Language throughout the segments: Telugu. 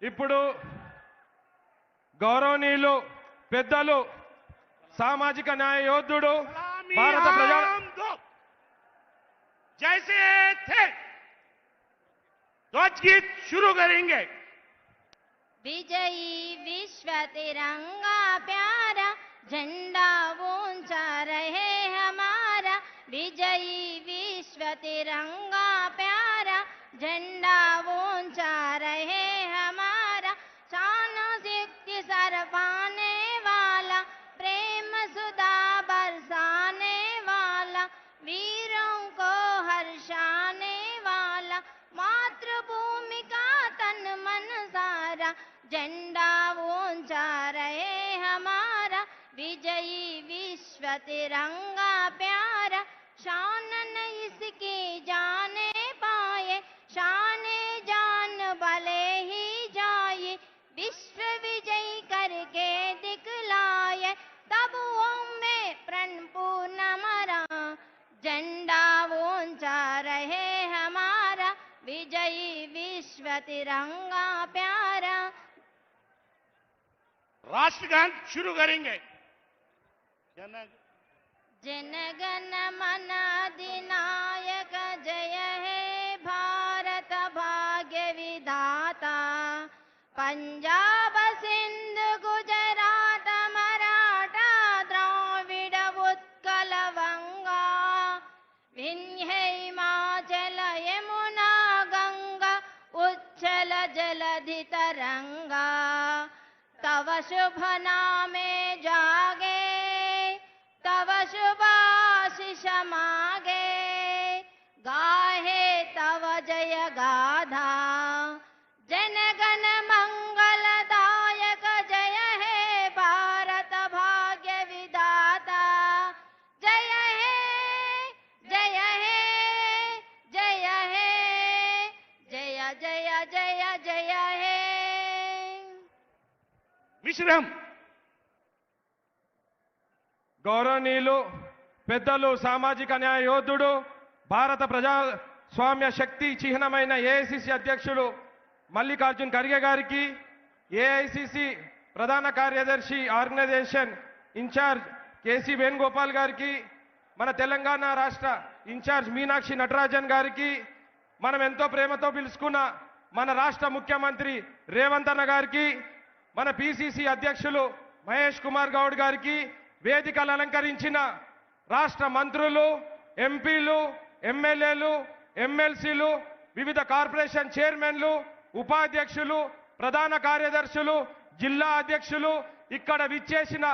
ఇప్పుడు గౌరవనీయులు పెద్దలు सामाजिक न्याय योद्धुडु भारत प्रजा जैसे थे ध्वज गीत शुरू करेंगे। विजयी विश्व तिरंगा प्यारा झंडा ऊंचा रहे हमारा। विजयी विश्व तिरंगा प्यारा झंडा ऊंचा रहे हमारा। शान सिक्ति सर पाने वाला प्रेम सुधा बरसाने वाला वीरों को हर्षाने वाला मातृभूमि का तन मन सारा झंडा ऊंचा रहे हमारा। विजयी विश्व तिरंगा प्यारा शान न इसकी जाने पाए शाने जान भले ही जाए विश्व विजय करके दिखलाए तब में प्रण पूर्ण मरा झंडा ऊंचा रहे हमारा। विजयी विश्व तिरंगा प्यारा। राष्ट्रगान शुरू करेंगे। जनगण मन अधिनायक जय हे भारत भाग्य विधाता। पंजाब सिंध गुजरात मराठा द्राविड उत्कल वंगा विंध्य हिमाचल यमुना गंगा उच्छल जलधि तरंगा। तव शुभ नामे जागे तव शुभ आशीष मागे गाहे तव जय गाथा। जनगण मंगलदायक जय हे भारत भाग्य विधाता। जय हे जय हे जय हे जय जय जय जय हे। विश्राम। గౌరవనీయులు పెద్దలు సామాజిక న్యాయ యోధుడు భారత ప్రజాస్వామ్య శక్తి చిహ్నమైన ఏఐసిసి అధ్యక్షుడు మల్లికార్జున్ ఖర్గే గారికి, ఏఐసిసి ప్రధాన కార్యదర్శి ఆర్గనైజేషన్ ఇన్ఛార్జ్ కేసీ వేణుగోపాల్ గారికి, మన తెలంగాణ రాష్ట్ర ఇన్ఛార్జ్ మీనాక్షి నటరాజన్ గారికి, మనం ఎంతో ప్రేమతో పిలుచుకున్న మన రాష్ట్ర ముఖ్యమంత్రి రేవంత్ అన్న గారికి, మన పిసిసి అధ్యక్షులు మహేష్ కుమార్ గౌడ్ గారికి, వేదికలు అలంకరించిన రాష్ట్ర మంత్రులు, ఎంపీలు, ఎమ్మెల్యేలు, ఎమ్మెల్సీలు, వివిధ కార్పొరేషన్ చైర్మన్లు, ఉపాధ్యక్షులు, ప్రధాన కార్యదర్శులు, జిల్లా అధ్యక్షులు, ఇక్కడ విచ్చేసిన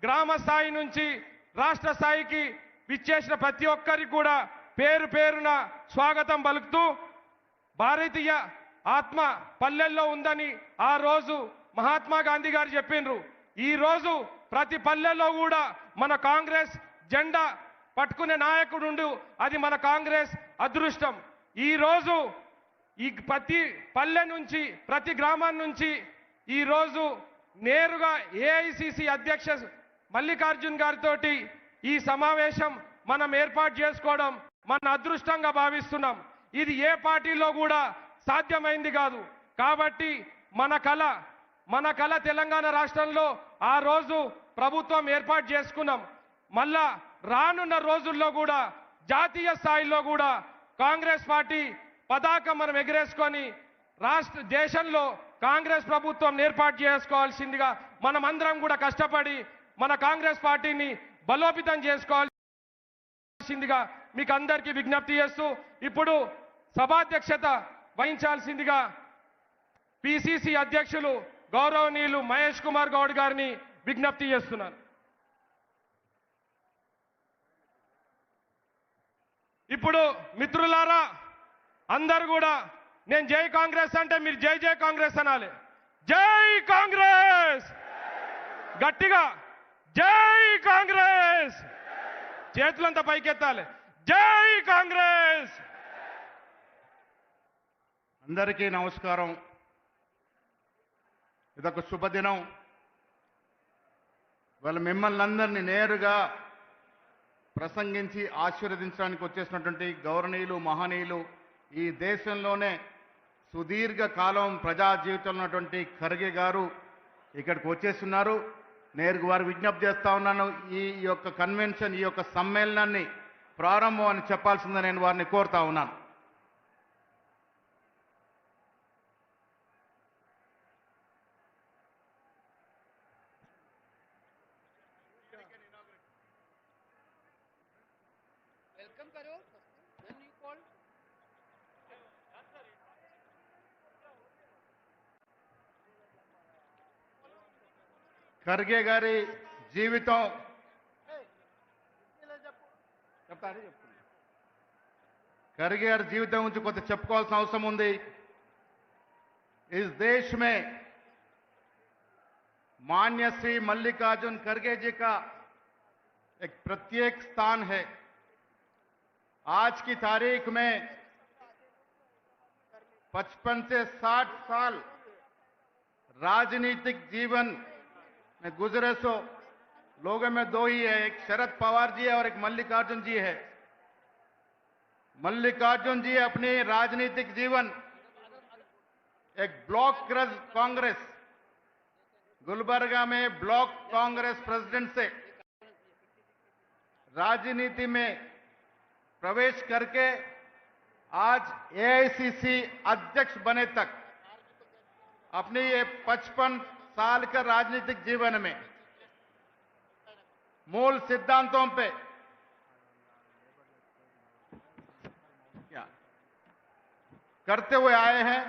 గ్రామ స్థాయి నుంచి రాష్ట్ర స్థాయికి విచ్చేసిన ప్రతి ఒక్కరికి కూడా పేరు పేరున స్వాగతం పలుకుతూ, భారతీయ ఆత్మ పల్లెల్లో ఉందని ఆ రోజు మహాత్మా గాంధీ గారు చెప్పిండ్రు. ఈ రోజు ప్రతి పల్లెల్లో కూడా మన కాంగ్రెస్ జెండా పట్టుకునే నాయకుడు, అది మన కాంగ్రెస్ అదృష్టం. ఈ రోజు ఈ ప్రతి పల్లె నుంచి ప్రతి గ్రామం నుంచి ఈ రోజు నేరుగా ఏఐసిసి అధ్యక్ష మల్లికార్జున్ గారితో ఈ సమావేశం మనం ఏర్పాటు చేసుకోవడం మన అదృష్టంగా భావిస్తున్నాం. ఇది ఏ పార్టీలో కూడా సాధ్యమైంది కాదు. కాబట్టి మన కళ తెలంగాణ రాష్ట్రంలో ఆ రోజు ప్రభుత్వం ఏర్పాటు చేసుకున్నాం. మళ్ళా రానున్న రోజుల్లో కూడా జాతీయ స్థాయిలో కూడా కాంగ్రెస్ పార్టీ పతాకం మనం ఎగరేసుకొని దేశంలో కాంగ్రెస్ ప్రభుత్వం ఏర్పాటు చేసుకోవాల్సిందిగా మనమందరం కూడా కష్టపడి మన కాంగ్రెస్ పార్టీని బలోపేతం చేసుకోవాల్సిందిగా మీకు అందరికీ విజ్ఞప్తి చేస్తూ, ఇప్పుడు సభాధ్యక్షత వహించాల్సిందిగా పిసిసి అధ్యక్షులు గౌరవనీయులు మహేష్ కుమార్ గౌడ్ గారిని విజ్ఞప్తి చేస్తున్నాను. ఇప్పుడు మిత్రులారా, అందరూ కూడా నేను జై కాంగ్రెస్ అంటే మీరు జై జై కాంగ్రెస్ అనాలి. జై కాంగ్రెస్ గట్టిగా, జై కాంగ్రెస్ చేతులంతా పైకెత్తాలి. జై కాంగ్రెస్. అందరికీ నమస్కారం. ఇదొక శుభదినం. వాళ్ళ మిమ్మల్ని అందరినీ నేరుగా ప్రసంగించి ఆశీర్వదించడానికి వచ్చేసినటువంటి గౌరవనీయులు, మహనీయులు, ఈ దేశంలోనే సుదీర్ఘ కాలం ప్రజా జీవితంలో ఉన్నటువంటి ఖర్గే గారు ఇక్కడికి వచ్చేస్తున్నారు. నేరుగా వారు విజ్ఞప్తి చేస్తా ఉన్నాను, ఈ యొక్క కన్వెన్షన్, ఈ యొక్క సమ్మేళనాన్ని ప్రారంభం అని చెప్పాల్సిందని నేను వారిని కోరుతా ఉన్నాను. ఖర్గే గారి జీవితం ఖర్గే గారి జీవితం గురించి కొంత చెప్పుకోవాల్సిన అవసరం ఉంది. इस देश में मान्य श्री मल्लिकार्जुन खड़गे जी का एक प्रत्येक स्थान है. आज की तारीख में 55 से 60 साल राजनीतिक जीवन में गुजरे सो लोगों में दो ही है, एक शरद पवार जी है और एक मल्लिकार्जुन जी है. मल्लिकार्जुन जी अपनी राजनीतिक जीवन एक ब्लॉक कांग्रेस, गुलबर्गा में ब्लॉक कांग्रेस प्रेसिडेंट से राजनीति में प्रवेश करके आज एआईसीसी अध्यक्ष बने तक अपनी ये 55 साल का राजनीतिक जीवन में मूल सिद्धांतों पे क्या करते हुए आए हैं.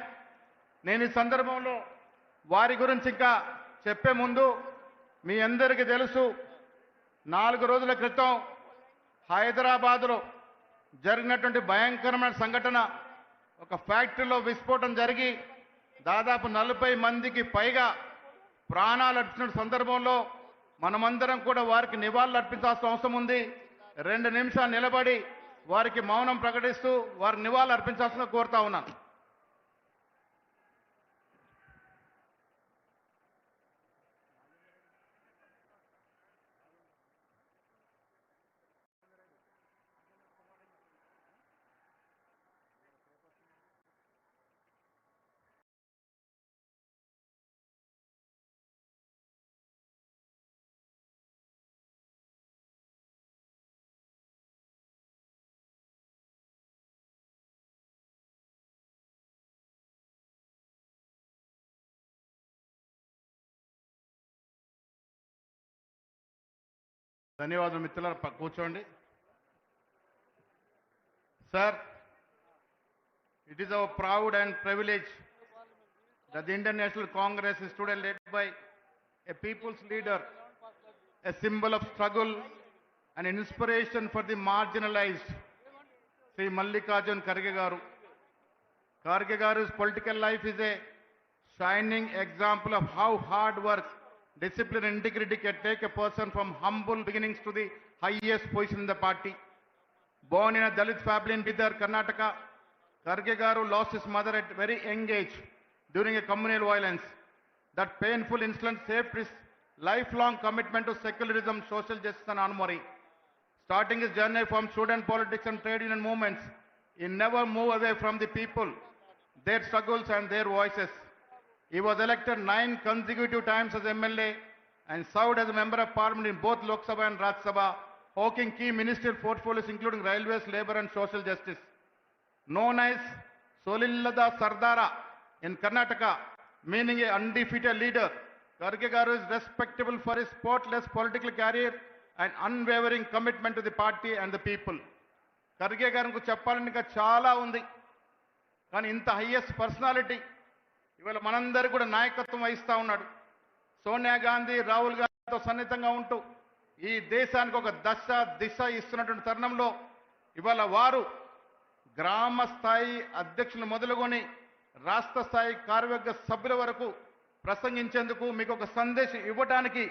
నేను ఈ సందర్భంలో వారి గురించి ఇంకా చెప్పే ముందు మీ అందరికీ తెలుసు, 4 రోజుల క్రితం హైదరాబాద్లో జరిగినటువంటి భయంకరమైన సంఘటన, ఒక ఫ్యాక్టరీలో విస్ఫోటనం జరిగి దాదాపు 40 మందికి పైగా ప్రాణాలు అర్పించిన సందర్భంలో మనమందరం కూడా వారికి నివాళులు అర్పించాల్సిన అవసరం ఉంది. 2 నిమిషాలు నిలబడి వారికి మౌనం ప్రకటిస్తూ వారికి నివాళులు అర్పించాల్సిన కోరుతా ఉన్నాను. ధన్యవాదాలు మిత్రులారా, కూర్చోండి. Sir, it is our proud and privilege that the Indian National Congress is today led by a people's leader, a symbol of struggle and inspiration for the marginalized, Sri Mallikarjun Kharge garu. Kharge garu's political life is a shining example of how hard work, discipline and integrity can take a person from humble beginnings to the highest position in the party. Born in a Dalit family in Bidar, Karnataka, Kharge garu lost his mother at very young age during a communal violence. That painful incident shaped his lifelong commitment to secularism, social justice and honoring. Starting his journey from student politics and trade union movements, he never moved away from the people, their struggles and their voices. He was elected 9 consecutive times as MLA and served as a member of parliament in both Lok Sabha and Rajya Sabha, holding key ministerial portfolios including railways, labor and social justice. Known as Solillada Sardara in Karnataka, meaning a undefeated leader, Kharge garu is respectable for his spotless political career and unwavering commitment to the party and the people. Kharge garu చెప్పాలని ఇంకా చాలా ఉంది, కానీ ఇంత హైయెస్ట్ పర్సనాలిటీ ఇవాళ మనందరూ కూడా నాయకత్వం వహిస్తూ ఉన్నాడు. సోనియా గాంధీ, రాహుల్ గాంధీతో సన్నిహితంగా ఉంటూ ఈ దేశానికి ఒక దశ దిశ ఇస్తున్నటువంటి తరుణంలో ఇవాళ వారు గ్రామ స్థాయి అధ్యక్షులు మొదలుకొని రాష్ట్ర స్థాయి కార్యవర్గ సభ్యుల వరకు ప్రసంగించేందుకు మీకు ఒక సందేశం ఇవ్వడానికి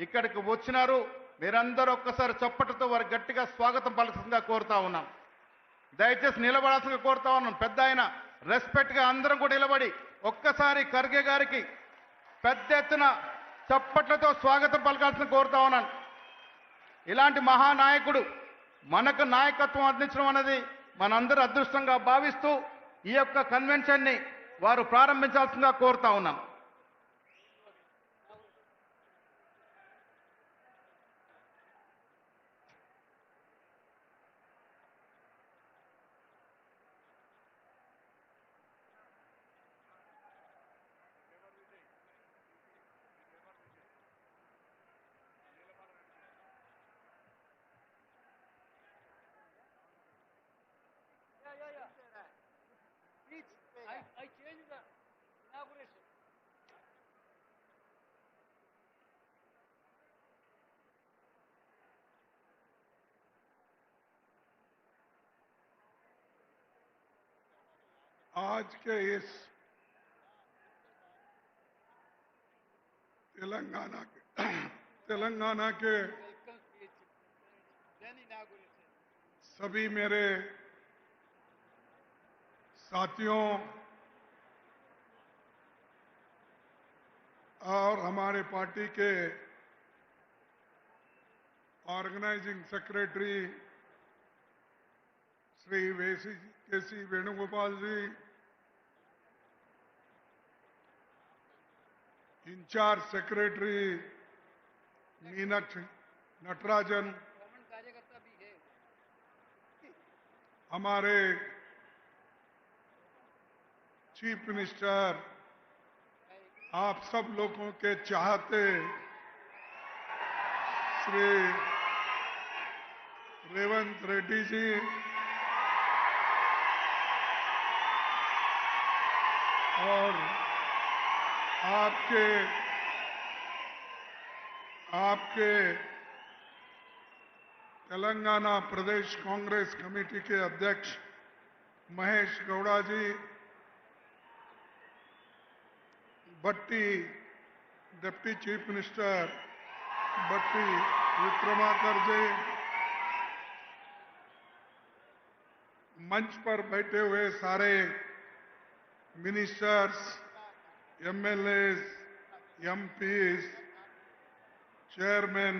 ఇక్కడికి వచ్చినారు. మీరందరూ ఒక్కసారి చప్పటితో వారు గట్టిగా స్వాగతం పలకసిందిగా కోరుతా ఉన్నాం. దయచేసి నిలబడాల్సిందిగా కోరుతా ఉన్నాం. పెద్ద ఆయన రెస్పెక్ట్గా అందరం కూడా నిలబడి ఒక్కసారి ఖర్గే గారికి పెద్ద ఎత్తున చప్పట్లతో స్వాగతం పలకాల్సిన కోరుతా ఉన్నాను. ఇలాంటి మహానాయకుడు మనకు నాయకత్వం అందించడం అనేది మనందరూ అదృష్టంగా భావిస్తూ ఈ యొక్క కన్వెన్షన్ని వారు ప్రారంభించాల్సిందిగా కోరుతా ఉన్నాం. I changed the inauguration. आज के इस तेलंगाना के Welcome speech. Then inauguration. सभी मेरे साथियों और हमारे पार्टी के organising secretary Shri KC Venugopal ji, incharge secretary Meenakshi Natarajan, common कार्यकर्ता भी है. हमारे चीफ मिनिस्टर, आप सब लोगों के चाहते श्री रेवंत रेड्डी जी, और आपके तेलंगाना प्रदेश कांग्रेस कमेटी के अध्यक्ष महेश गौड़ा जी, बट्टी डिप्टी चीफ मिनिस्टर बट्टी विक्रमाकर जी, मंच पर बैठे हुए सारे मिनिस्टर्स, एमएलएस, एमपीज, चेयरमैन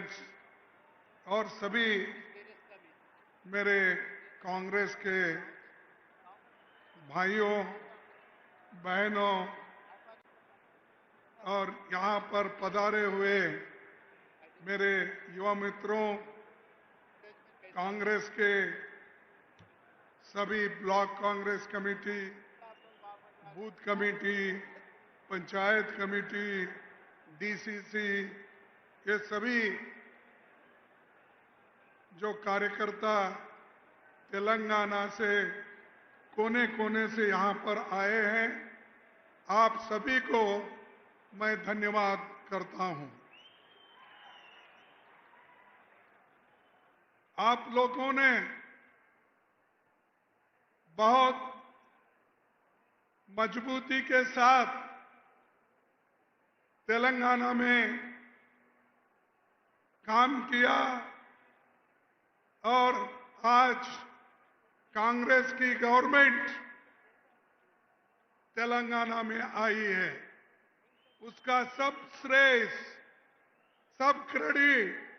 और सभी मेरे कांग्रेस के भाइयों बहनों और यहाँ पर पधारे हुए मेरे युवा मित्रों, कांग्रेस के सभी block Congress committee, booth committee, panchayat committee, DCC, ये सभी जो कार्यकर्ता तेलंगाना से कोने कोने से यहाँ पर आए हैं, आप सभी को मैं धन्यवाद करता हूँ. आप लोगों ने बहुत मजबूती के साथ तेलंगाना में काम किया और आज कांग्रेस की गवर्नमेंट तेलंगाना में आई है. उसका सब श्रेय, सब क्रेडिट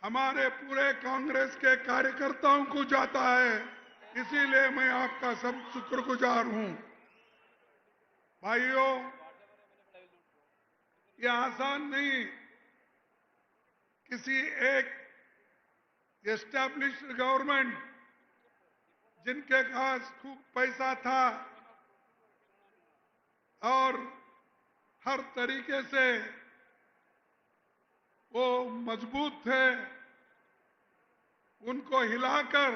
हमारे पूरे कांग्रेस के कार्यकर्ताओं को जाता है. इसीलिए मैं आपका सब शुक्रगुजार हूं. भाइयों, ये आसान नहीं. किसी एक एस्टैब्लिश्ड गवर्नमेंट जिनके पास खूब पैसा था और हर तरीके से वो मजबूत थे, उनको हिलाकर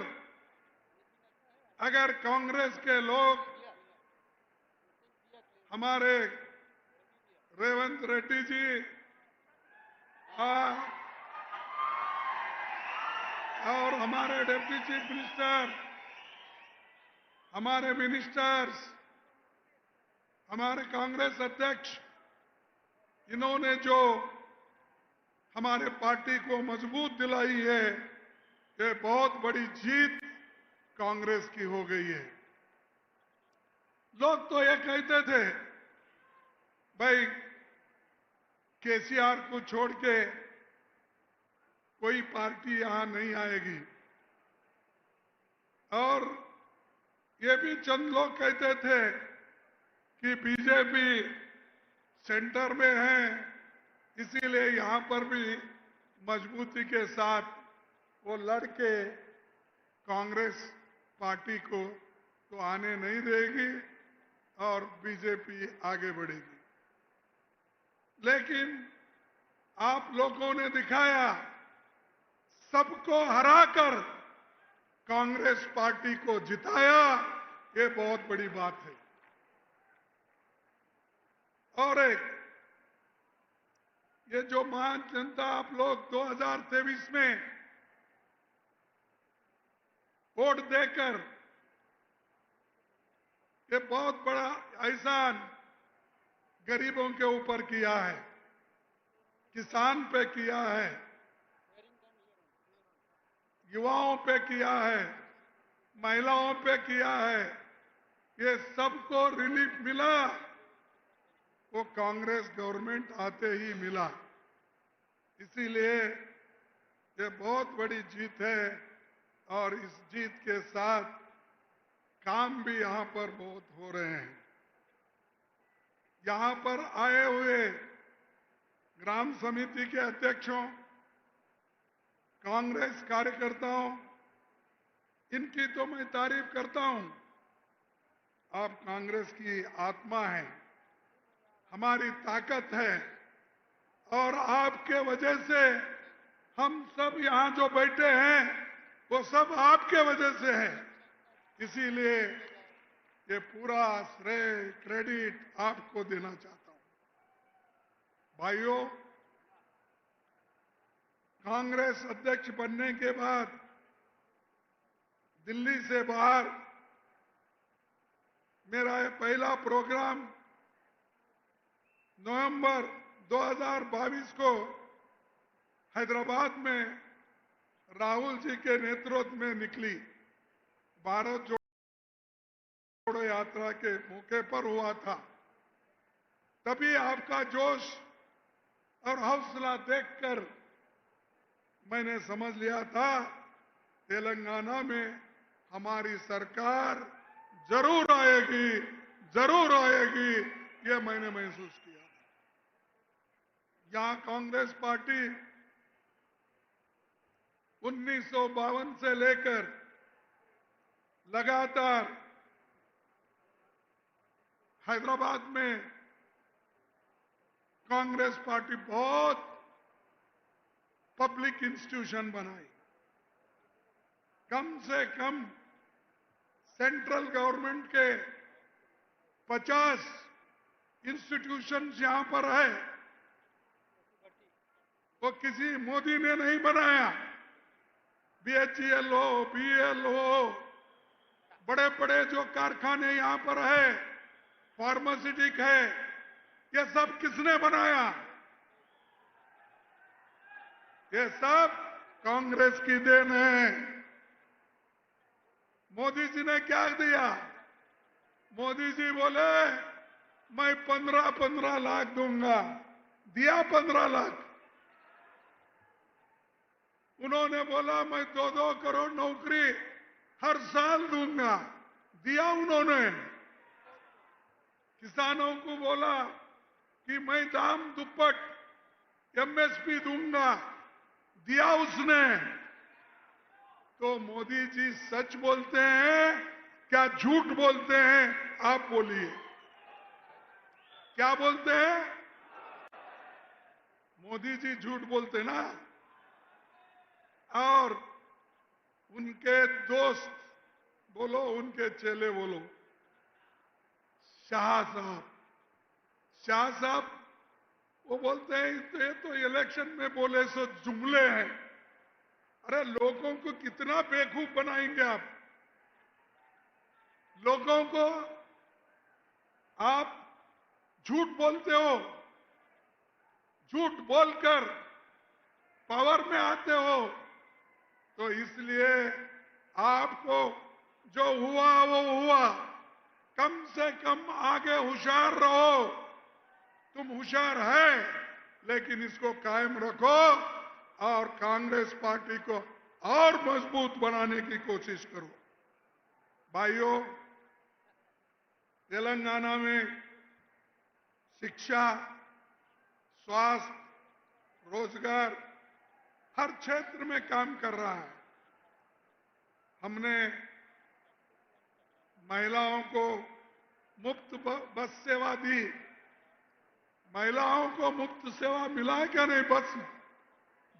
अगर कांग्रेस के लोग हमारे रेवंत रेड्डी जी और हमारे डिप्टी चीफ मिनिस्टर, हमारे मिनिस्टर्स, हमारे कांग्रेस अध्यक्ष, इन्होंने जो हमारे पार्टी को मजबूत दिलाई है, ये बहुत बड़ी जीत कांग्रेस की हो गई है. लोग तो ये कहते थे भाई केसीआर को छोड़ के कोई पार्टी यहां नहीं आएगी, और ये भी चंद लोग कहते थे कि बीजेपी सेंटर में है, इसीलिए यहां पर भी मजबूती के साथ वो लड़के कांग्रेस पार्टी को तो आने नहीं देगी और बीजेपी आगे बढ़ेगी। लेकिन आप लोगों ने दिखाया, सबको हराकर कांग्रेस पार्टी को जिताया, ये बहुत बड़ी बात है। और एक ये जो महान जनता आप लोग 2023 में वोट देकर ये बहुत बड़ा एहसान गरीबों के ऊपर किया है, किसान पे किया है, युवाओं पे किया है, महिलाओं पे किया है, ये सबको रिलीफ मिला, वो कांग्रेस गवर्नमेंट आते ही मिला। इसीलिए ये बहुत बड़ी जीत है और इस जीत के साथ काम भी यहां पर बहुत हो रहे हैं। यहां पर आए हुए ग्राम समिति के अध्यक्षों, कांग्रेस कार्यकर्ताओं, इनकी तो मैं तारीफ करता हूं। आप कांग्रेस की आत्मा है, हमारी ताकत है और आपके वजह से हम सब यहां जो बैठे हैं वो सब आपके वजह से है। इसीलिए ये पूरा श्रेय क्रेडिट आपको देना चाहता हूं। भाइयों, कांग्रेस अध्यक्ष बनने के बाद दिल्ली से बाहर मेरा ये पहला प्रोग्राम नवंबर 2022 को हैदराबाद में राहुल जी के नेतृत्व में निकली भारत जोड़ो यात्रा के मौके पर हुआ था। तभी आपका जोश और हौसला देखकर मैंने समझ लिया था तेलंगाना में हमारी सरकार जरूर आएगी, जरूर आएगी, ये मैंने महसूस किया। यहां कांग्रेस पार्टी 1952 से लेकर लगातार हैदराबाद में कांग्रेस पार्टी बहुत पब्लिक इंस्टीट्यूशन बनाई। कम से कम सेंट्रल गवर्नमेंट के 50 इंस्टीट्यूशंस यहां पर है, वो किसी मोदी ने नहीं बनाया। BHEL हो, BEL हो, बड़े बड़े जो कारखाने यहां पर है, फार्मास्यूटिक है, ये सब किसने बनाया? ये सब कांग्रेस की देन है। मोदी जी ने क्या दिया? मोदी जी बोले मैं 15-15 लाख दूंगा, दिया 15 लाख। उन्होंने बोला मैं 2-2 करोड़ नौकरी हर साल दूंगा, दिया उन्होंने। किसानों को बोला कि मैं दाम दुप्पट MSP दूंगा, दिया उसने। तो मोदी जी सच बोलते हैं क्या झूठ बोलते हैं? आप बोलिए, क्या बोलते हैं? मोदी जी झूठ बोलते ना। और उनके दोस्त बोलो, उनके चेले बोलो, शाह साहब वो बोलते हैं ये तो इलेक्शन में बोले सो जुमले हैं। अरे लोगों को कितना बेवकूफ बनाएंगे आप? लोगों को आप झूठ बोलते हो, झूठ बोलकर पावर में आते हो। तो इसलिए आपको जो हुआ वो हुआ, कम से कम आगे होशियार रहो। तुम होशियार है, लेकिन इसको कायम रखो और कांग्रेस पार्टी को और मजबूत बनाने की कोशिश करो। भाइयों, तेलंगाना में शिक्षा, स्वास्थ्य, रोजगार हर क्षेत्र में काम कर रहा है। हमने महिलाओं को मुफ्त बस सेवा दी। महिलाओं को मुफ्त सेवा मिला है क्या? नहीं, बस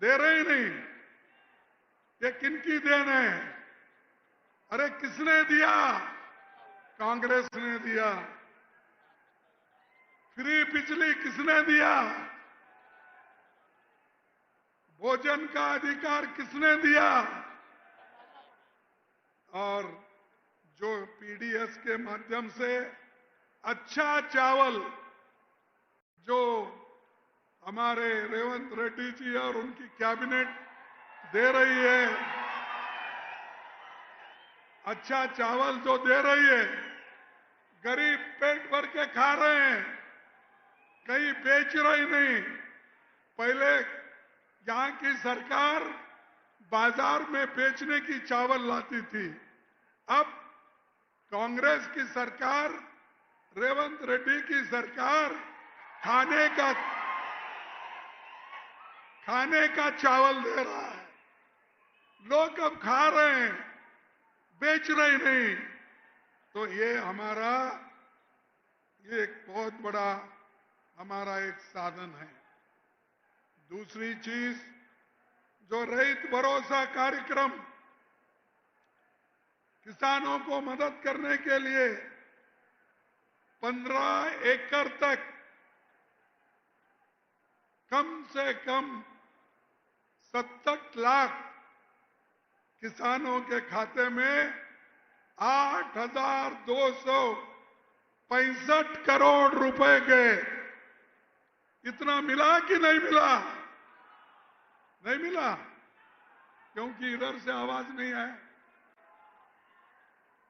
दे रहे ही नहीं। ये किनकी देन है? अरे किसने दिया? कांग्रेस ने दिया। फ्री बिजली किसने दिया? भोजन का अधिकार किसने दिया? और जो पीडीएस के माध्यम से अच्छा चावल जो हमारे रेवंत रेड्डी जी और उनकी कैबिनेट दे रही है, अच्छा चावल जो दे रही है, गरीब पेट भर के खा रहे हैं, कहीं बेच रही नहीं। पहले यहां की सरकार बाजार में बेचने की चावल लाती थी। अब कांग्रेस की सरकार, रेवंत रेड्डी की सरकार खाने का चावल दे रहा है। लोग अब खा रहे हैं, बेच रहे नहीं। तो ये हमारा एक बहुत बड़ा हमारा एक साधन है। दूसरी चीज, जो रैत भरोसा कार्यक्रम किसानों को मदद करने के लिए 15 एकड़ तक कम से कम 70 लाख किसानों के खाते में 8,265 करोड़ रुपए गए। इतना मिला कि नहीं मिला? नहीं मिला, क्योंकि इधर से आवाज नहीं आया।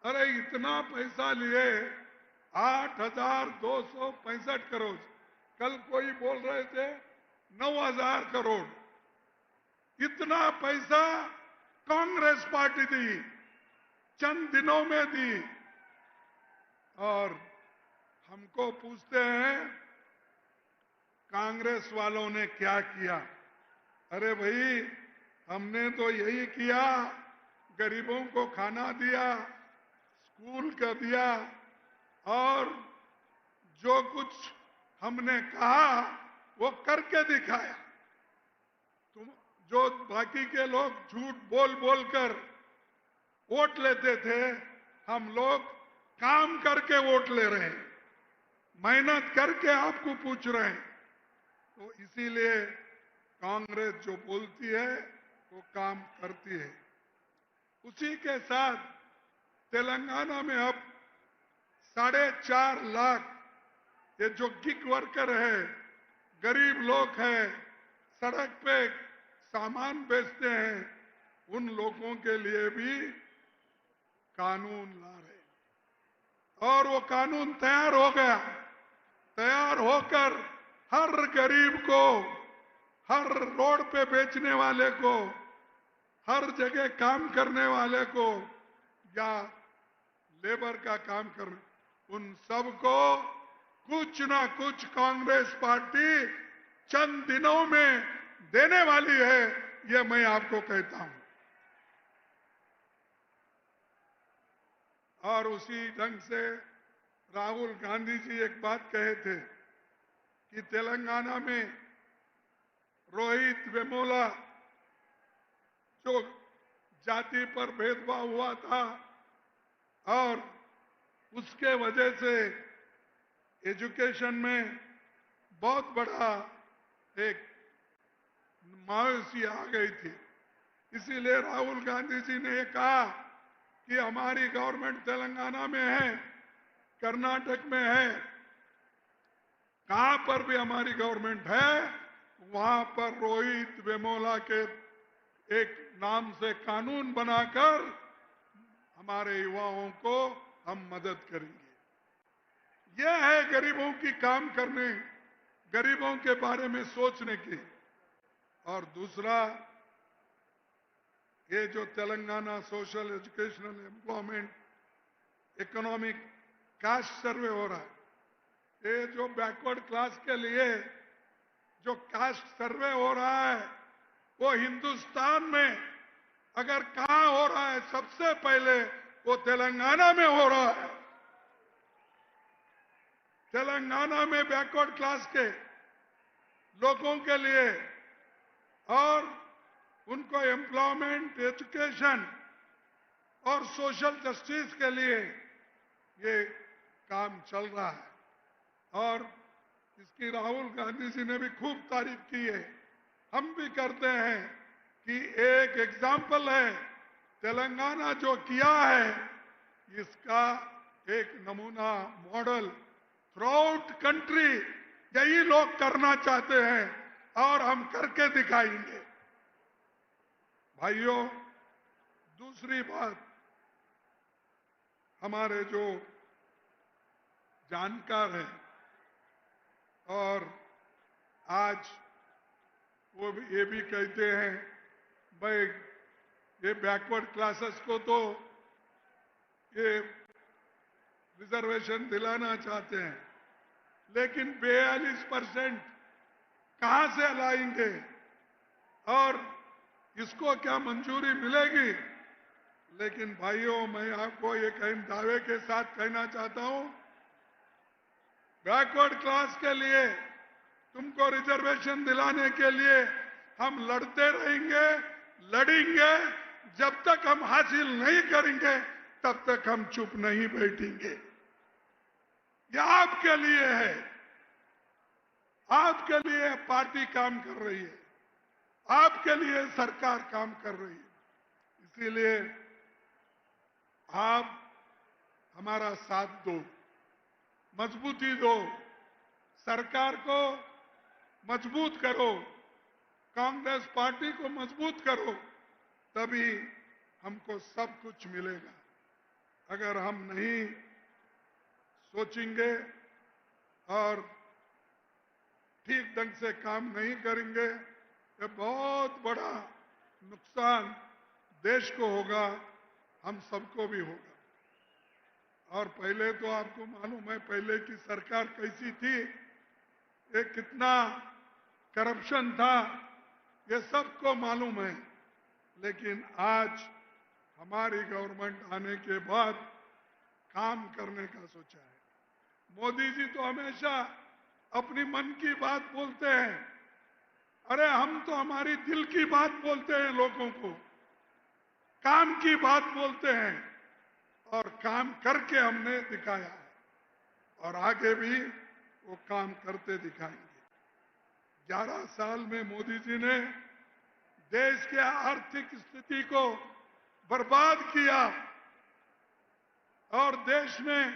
अरे इतना पैसा लिए, 8,265 करोड़। कल कोई बोल रहे थे 9,000 करोड़। इतना पैसा कांग्रेस पार्टी दी, चंद दिनों में दी। और हमको पूछते हैं कांग्रेस वालों ने क्या किया? अरे भाई, हमने तो यही किया, गरीबों को खाना दिया, स्कूल का दिया, और जो कुछ हमने कहा वो करके दिखाया। तुम जो बाकी के लोग झूठ बोल बोल कर वोट लेते थे, हम लोग काम करके वोट ले रहे हैं, मेहनत करके आपको पूछ रहे हैं। तो इसीलिए कांग्रेस जो बोलती है वो काम करती है। उसी के साथ तेलंगाना में अब 4.5 लाख ये जो गिग वर्कर है, गरीब लोग हैं, सड़क पे सामान बेचते हैं, उन लोगों के लिए भी कानून ला रहे हैं। और वो कानून तैयार हो गया। तैयार होकर हर गरीब को, हर रोड पे बेचने वाले को, हर जगह काम करने वाले को, या लेबर का काम करने, उन सबको कुछ ना कुछ कांग्रेस पार्टी चंद दिनों में देने वाली है, ये मैं आपको कहता हूं। और उसी ढंग से राहुल गांधी जी एक बात कहे थे कि तेलंगाना में रोहित वेमुला जो जाति पर भेदभाव हुआ था और उसके वजह से एजुकेशन में बहुत बड़ा एक मायूसी आ गई थी। इसीलिए राहुल गांधी जी ने ये कहा कि हमारी गवर्नमेंट तेलंगाना में है, कर्नाटक में है, कहां पर भी हमारी गवर्नमेंट है, वहां पर रोहित वेमुला के एक नाम से कानून बनाकर हमारे युवाओं को हम मदद करेंगे। यह है गरीबों की काम करने, गरीबों के बारे में सोचने की। और दूसरा, ये जो Telangana social educational employment economic cast सर्वे हो रहा है, ये जो बैकवर्ड क्लास के लिए जो कास्ट सर्वे हो रहा है वो हिंदुस्तान में अगर कहां हो रहा है सबसे पहले वो तेलंगाना में हो रहा है। तेलंगाना में बैकवर्ड क्लास के लोगों के लिए और उनको एम्प्लॉयमेंट, एजुकेशन और सोशल जस्टिस के लिए ये काम चल रहा है और इसकी राहुल गांधी जी ने भी खूब तारीफ की है। हम भी करते हैं कि एक एग्जाम्पल है तेलंगाना जो किया है, इसका एक नमूना मॉडल थ्रू आउट कंट्री यही लोग करना चाहते हैं और हम करके दिखाएंगे। भाइयों, दूसरी बात, हमारे जो जानकार हैं और आज वो भी ये भी कहते हैं भाई ये बैकवर्ड क्लासेस को तो ये रिजर्वेशन दिलाना चाहते हैं, लेकिन 42% कहां से लाएंगे और इसको क्या मंजूरी मिलेगी? लेकिन भाइयों, मैं आपको एक अहम दावे के साथ कहना चाहता हूं, बैकवर्ड क्लास के लिए तुमको रिजर्वेशन दिलाने के लिए हम लड़ते रहेंगे, लड़ेंगे। जब तक हम हासिल नहीं करेंगे तब तक हम चुप नहीं बैठेंगे। यह आपके लिए है, आपके लिए पार्टी काम कर रही है, आपके लिए सरकार काम कर रही है। इसीलिए आप हमारा साथ दो, मजबूती दो, सरकार को मजबूत करो, कांग्रेस पार्टी को मजबूत करो, तभी हमको सब कुछ मिलेगा। अगर हम नहीं सोचेंगे और ठीक ढंग से काम नहीं करेंगे तो बहुत बड़ा नुकसान देश को होगा, हम सबको भी होगा। और पहले तो आपको मालूम है पहले की सरकार कैसी थी, ये कितना करप्शन था, ये सबको मालूम है। लेकिन आज हमारी गवर्नमेंट आने के बाद काम करने का सोचा है। मोदी जी तो हमेशा अपनी मन की बात बोलते हैं, अरे हम तो हमारी दिल की बात बोलते हैं, लोगों को काम की बात बोलते हैं और काम करके हमने दिखाया है और आगे भी वो काम करते दिखाएंगे। 11 साल में मोदी जी ने देश के आर्थिक स्थिति को बर्बाद किया और देश में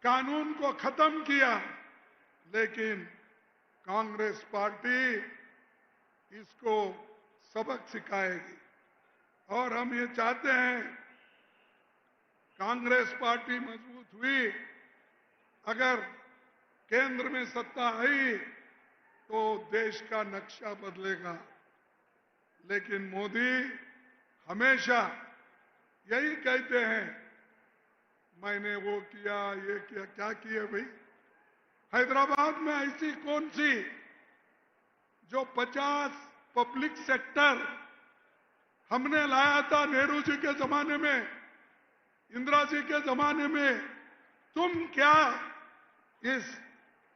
कानून को खत्म किया, लेकिन कांग्रेस पार्टी इसको सबक सिखाएगी और हम ये चाहते हैं कांग्रेस पार्टी मजबूत हुई, अगर केंद्र में सत्ता आई तो देश का नक्शा बदलेगा। लेकिन मोदी हमेशा यही कहते हैं, मैंने वो किया, ये किया, क्या किया भाई? हैदराबाद में ऐसी कौन सी जो 50 पब्लिक सेक्टर हमने लाया था नेहरू जी के जमाने में, इंदिरा जी के जमाने में, तुम क्या इस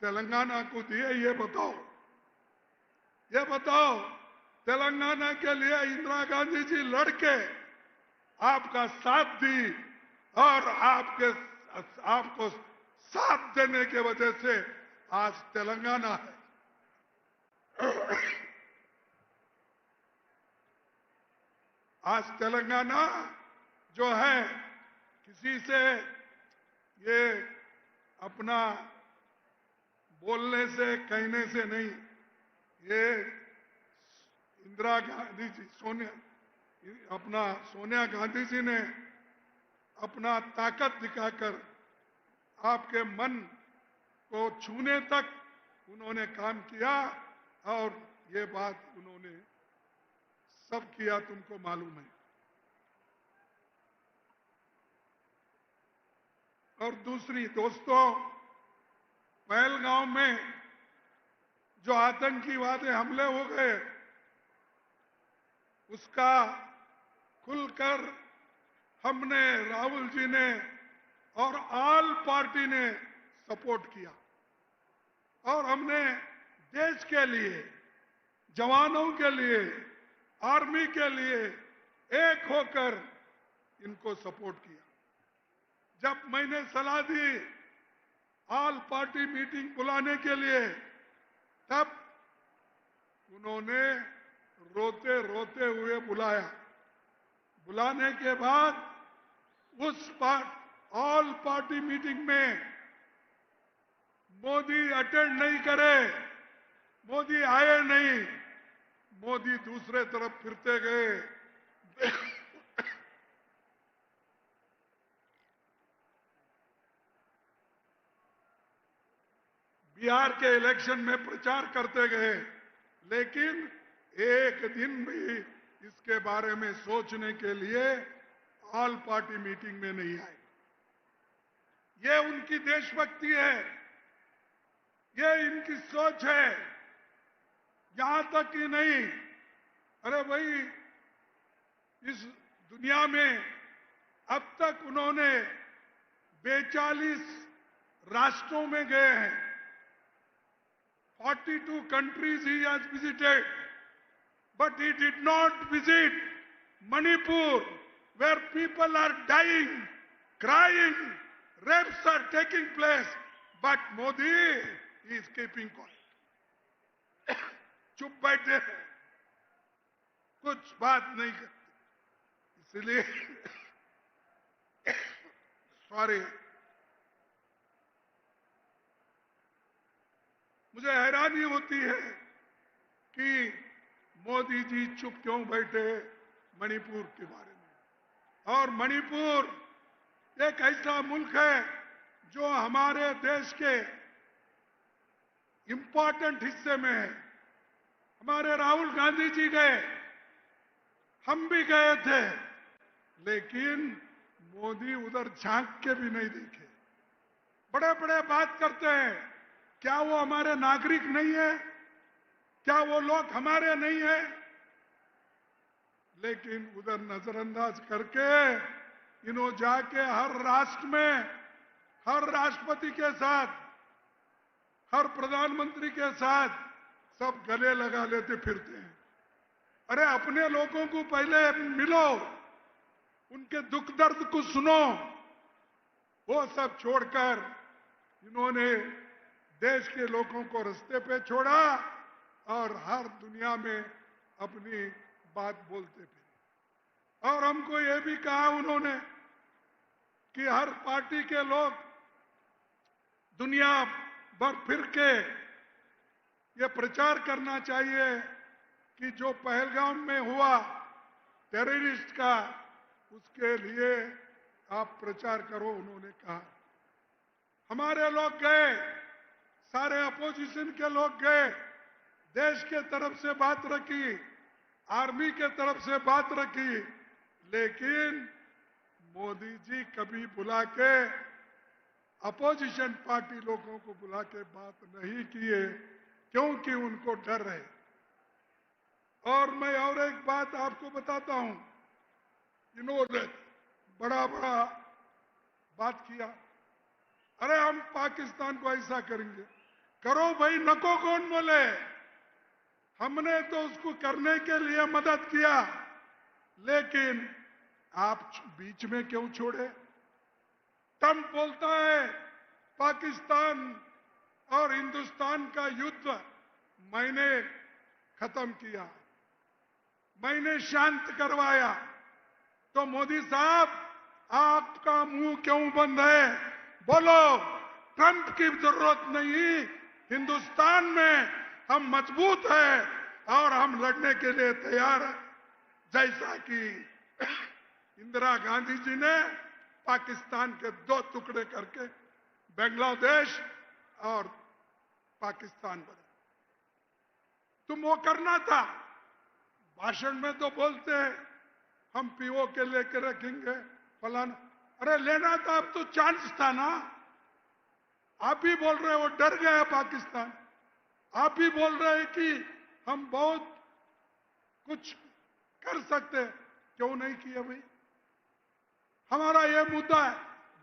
तेलंगाना को दिए? ये बताओ, ये बताओ। तेलंगाना के लिए इंदिरा गांधी जी लड़के आपका साथ दी और आपको साथ देने के वजह से आज तेलंगाना है। आज तेलंगाना जो है किसी से ये अपना बोलने से, कहने से नहीं, ये इंदिरा गांधी जी, सोनिया गांधी जी ने अपना ताकत दिखाकर आपके मन को छूने तक उन्होंने काम किया और ये बात उन्होंने सब किया, तुमको मालूम है। और दूसरी, दोस्तों, पहलगांव में जो आतंकीवादी हमले हो गए, उसका खुलकर हमने, राहुल जी ने और ऑल पार्टी ने सपोर्ट किया और हमने देश के लिए, जवानों के लिए, आर्मी के लिए एक होकर इनको सपोर्ट किया। जब मैंने सलाह दी ऑल पार्टी मीटिंग बुलाने के लिए, तब उन्होंने रोते रोते हुए बुलाया। बुलाने के बाद उस ऑल पार्टी मीटिंग में मोदी अटेंड नहीं करे, मोदी आए नहीं, मोदी दूसरे तरफ फिरते गए। बिहार के इलेक्शन में प्रचार करते गए, लेकिन एक दिन भी इसके बारे में सोचने के लिए ऑल पार्टी मीटिंग में नहीं आए। ये उनकी देशभक्ति है, ये इनकी सोच है। यहां तक कि नहीं, अरे भाई, इस दुनिया में अब तक उन्होंने 42 राष्ट्रों में गए हैं। 42 countries he has visited, but he did not visit Manipur, where people are dying, crying, rapes are taking place. But Modi is keeping quiet. चुप बैठे हैं, कुछ बात नहीं करते। इसलिए सॉरी, मुझे हैरानी होती है कि मोदी जी चुप क्यों बैठे मणिपुर के बारे में। और मणिपुर एक ऐसा मुल्क है जो हमारे देश के इंपॉर्टेंट हिस्से में है। हमारे राहुल गांधी जी गए, हम भी गए थे, लेकिन मोदी उधर झांक के भी नहीं देखे। बड़े बड़े बात करते हैं, क्या वो हमारे नागरिक नहीं है? क्या वो लोग हमारे नहीं है? लेकिन उधर नजरअंदाज करके इन्हों जाके हर राष्ट्र में, हर राष्ट्रपति के साथ, हर प्रधानमंत्री के साथ सब गले लगा लेते फिरते हैं। अरे अपने लोगों को पहले मिलो, उनके दुख दर्द को सुनो। वो सब छोड़कर इन्होंने देश के लोगों को रास्ते पे छोड़ा और हर दुनिया में अपनी बात बोलते फिरे। और हमको ये भी कहा उन्होंने कि हर पार्टी के लोग दुनिया भर फिर के ये प्रचार करना चाहिए कि जो पहलगाम में हुआ टेररिस्ट का, उसके लिए आप प्रचार करो, उन्होंने कहा। हमारे लोग गए, सारे अपोजिशन के लोग गए, देश के तरफ से बात रखी, आर्मी के तरफ से बात रखी, लेकिन मोदी जी कभी बुला के अपोजिशन पार्टी लोगों को बुला के बात नहीं किए, क्योंकि उनको डर है। और मैं और एक बात आपको बताता हूं, इन्होंने बड़ा बड़ा बात किया, अरे हम पाकिस्तान को ऐसा करेंगे। करो भाई, नको कौन बोले? हमने तो उसको करने के लिए मदद किया, लेकिन आप बीच में क्यों छोड़े? ट्रंप बोलता है पाकिस्तान और हिंदुस्तान का युद्ध मैंने खत्म किया, मैंने शांत करवाया। तो मोदी साहब, आपका मुंह क्यों बंद है? बोलो, ट्रंप की जरूरत नहीं, हिंदुस्तान में हम मजबूत हैं और हम लड़ने के लिए तैयार हैं। जैसा कि इंदिरा गांधी जी ने पाकिस्तान के 2 टुकड़े करके बांग्लादेश और पाकिस्तान बना। तुम वो करना था। भाषण में तो बोलते हैं हम पीओ के लेके रखेंगे फलाना। अरे लेना था, अब तो चांस था ना। आप ही बोल रहे हो डर गया पाकिस्तान। आप ही बोल रहे हैं कि हम बहुत कुछ कर सकते हैं, क्यों नहीं किया भाई? हमारा यह मुद्दा है,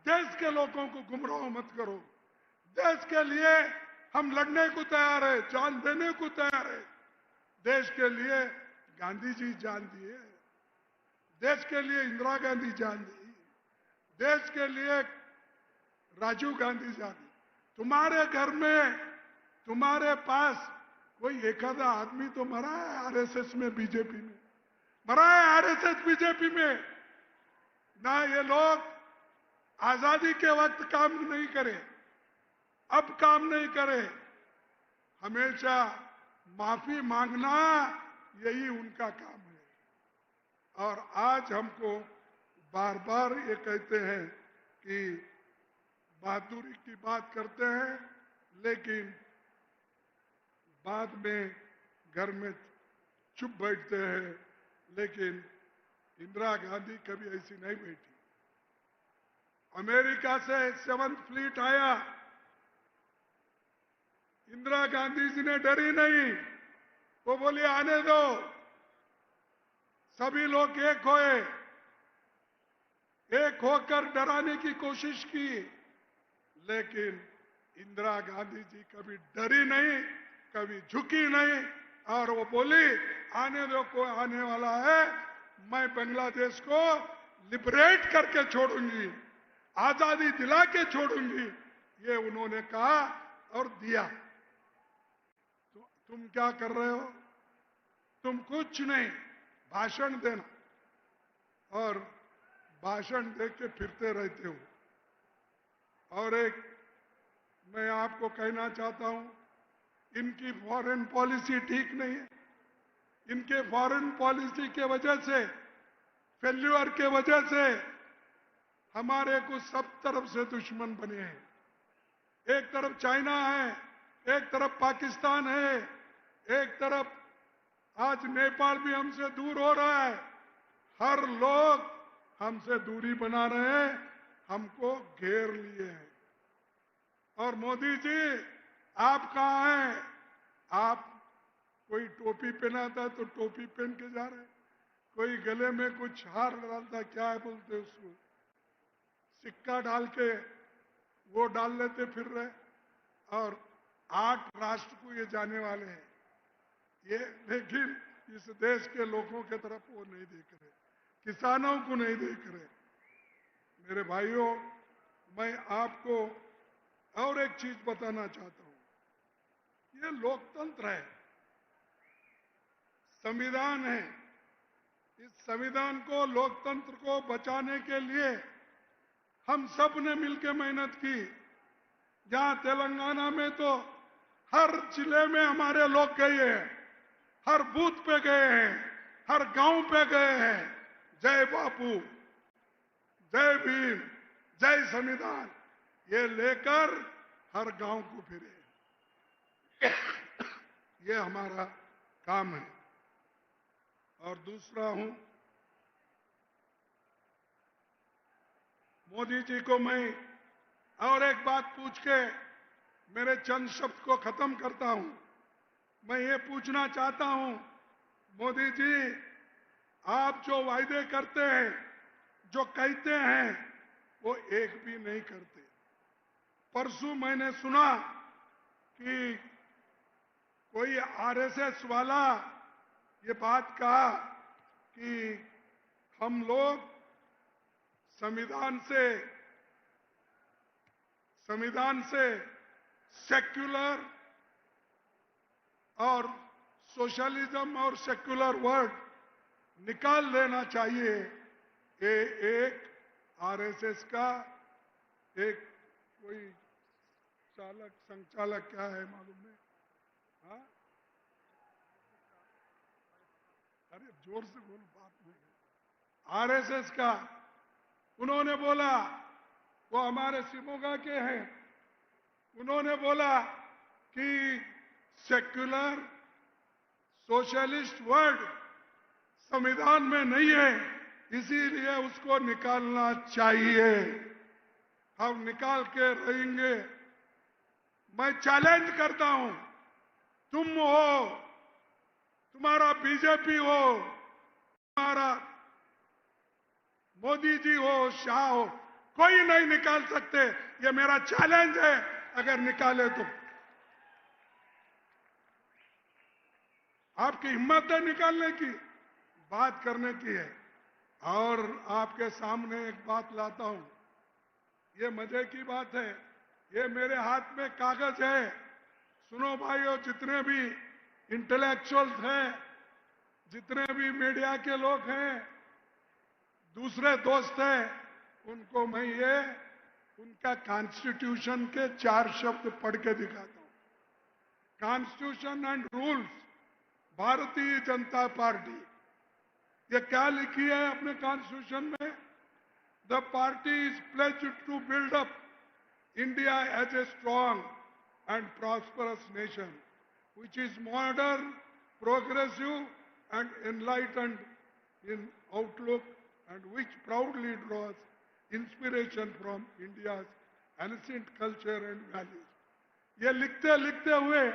देश के लोगों को गुमराह मत करो। देश के लिए हम लड़ने को तैयार है, जान देने को तैयार है। देश के लिए गांधी जी जान दिए, देश के लिए इंदिरा गांधी जान दी, देश के लिए राजीव गांधी जान दी। तुम्हारे घर में, तुम्हारे पास कोई एक आधा आदमी तो मरा है आरएसएस में, बीजेपी में मरा है, आरएसएस बीजेपी में। ना ये लोग आजादी के वक्त काम नहीं करे, अब काम नहीं करे, हमेशा माफी मांगना यही उनका काम है। और आज हमको बार बार ये कहते हैं कि बहादुरी की बात करते हैं, लेकिन बाद में घर में चुप बैठते हैं। लेकिन इंदिरा गांधी कभी ऐसी नहीं बैठी। अमेरिका से 7th फ्लीट आया, इंदिरा गांधी जी ने डरी नहीं, वो बोली आने दो, सभी लोग एक होए, एक होकर डराने की कोशिश की। लेकिन इंदिरा गांधी जी कभी डरी नहीं, कभी झुकी नहीं, और वो बोली आने दो, कोई आने वाला है, मैं बांग्लादेश को लिबरेट करके छोड़ूंगी, आजादी दिला के छोड़ूंगी, ये उन्होंने कहा और दिया। तो तुम क्या कर रहे हो? तुम कुछ नहीं, भाषण देना और भाषण दे के फिरते रहते हो। और एक मैं आपको कहना चाहता हूं, इनकी फॉरेन पॉलिसी ठीक नहीं है। इनके फॉरेन पॉलिसी के वजह से, फेल्यूर के वजह से हमारे को सब तरफ से दुश्मन बने हैं। एक तरफ चाइना है, एक तरफ पाकिस्तान है, एक तरफ आज नेपाल भी हमसे दूर हो रहा है। हर लोग हमसे दूरी बना रहे हैं, हमको घेर लिए हैं। और मोदी जी आप कहां हैं? आप कोई टोपी पहनाता तो टोपी पहन के जा रहे, कोई गले में कुछ हार डालता, क्या है बोलते उसको, सिक्का डाल के वो डाल लेते फिर रहे। और 8 राष्ट्र को ये जाने वाले हैं ये, लेकिन इस देश के लोगों के तरफ वो नहीं देख रहे, किसानों को नहीं देख रहे। मेरे भाइयों, मैं आपको और एक चीज बताना चाहता हूं। ये लोकतंत्र है, संविधान है। इस संविधान को, लोकतंत्र को बचाने के लिए हम सब ने मिलकर मेहनत की। जहां तेलंगाना में तो हर जिले में हमारे लोग गए हैं, हर बूथ पे गए हैं, हर गांव पे गए हैं। जय बापू, जय भीम, जय संविधान ये लेकर हर गांव को फिरे। ये हमारा काम है। और दूसरा हूं, मोदी जी को मैं और एक बात पूछ के मेरे चंद शब्द को खत्म करता हूं। मैं ये पूछना चाहता हूं, मोदी जी आप जो वायदे करते हैं, जो कहते हैं, वो एक भी नहीं करते। परसों मैंने सुना कि कोई आरएसएस वाला ये बात कहा कि हम लोग संविधान से सेक्युलर और सोशलिज्म और सेक्युलर वर्ड निकाल देना चाहिए। ये एक आरएसएस का एक कोई चालक, संचालक क्या है मालूम नहीं, हाँ? अरे जोर से बोलो, बात नहीं। आरएसएस का उन्होंने बोला, वो हमारे शिमोगा के हैं, उन्होंने बोला कि सेक्युलर सोशलिस्ट वर्ड संविधान में नहीं है, इसीलिए उसको निकालना चाहिए। हम निकाल के रहेंगे मैं चैलेंज करता हूं, तुम हो, तुम्हारा बीजेपी हो, तुम्हारा मोदी जी हो, शाह हो, कोई नहीं निकाल सकते। ये मेरा चैलेंज है, अगर निकाले तो। आपकी हिम्मत है निकालने की, बात करने की है। और आपके सामने एक बात लाता हूं, ये मजे की बात है, ये मेरे हाथ में कागज है। सुनो भाइयों, जितने भी इंटेलेक्चुअल्स हैं, जितने भी मीडिया के लोग हैं, दूसरे दोस्त हैं, उनको मैं ये उनका कॉन्स्टिट्यूशन के 4 शब्द पढ़ के दिखाता हूं। Constitution and rules, Bharatiya Janata party, ये क्या लिखी है अपने कॉन्स्टिट्यूशन में? The party is pledged to build up India as a strong and prosperous nation, which is modern, progressive, and enlightened in outlook, and which proudly draws inspiration from India's ancient culture and values. ये लिखते लिखते हुए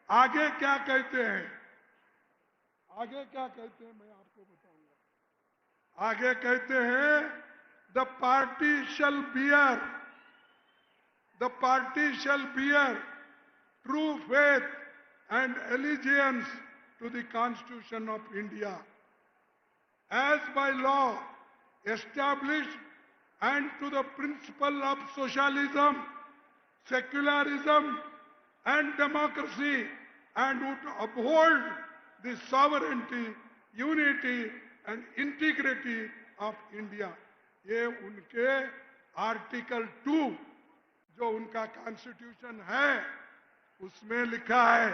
आगे क्या कहते हैं? आगे क्या कहते हैं मैं आपको बताऊंगा। आगे कहते हैं, the party shall bear, the party shall bear true faith and allegiance to the Constitution of India, as by law established, and to the principle of socialism, secularism, and democracy, and would uphold the sovereignty, unity, and integrity of India. ये उनके आर्टिकल 2 जो उनका कॉन्स्टिट्यूशन है उसमें लिखा है।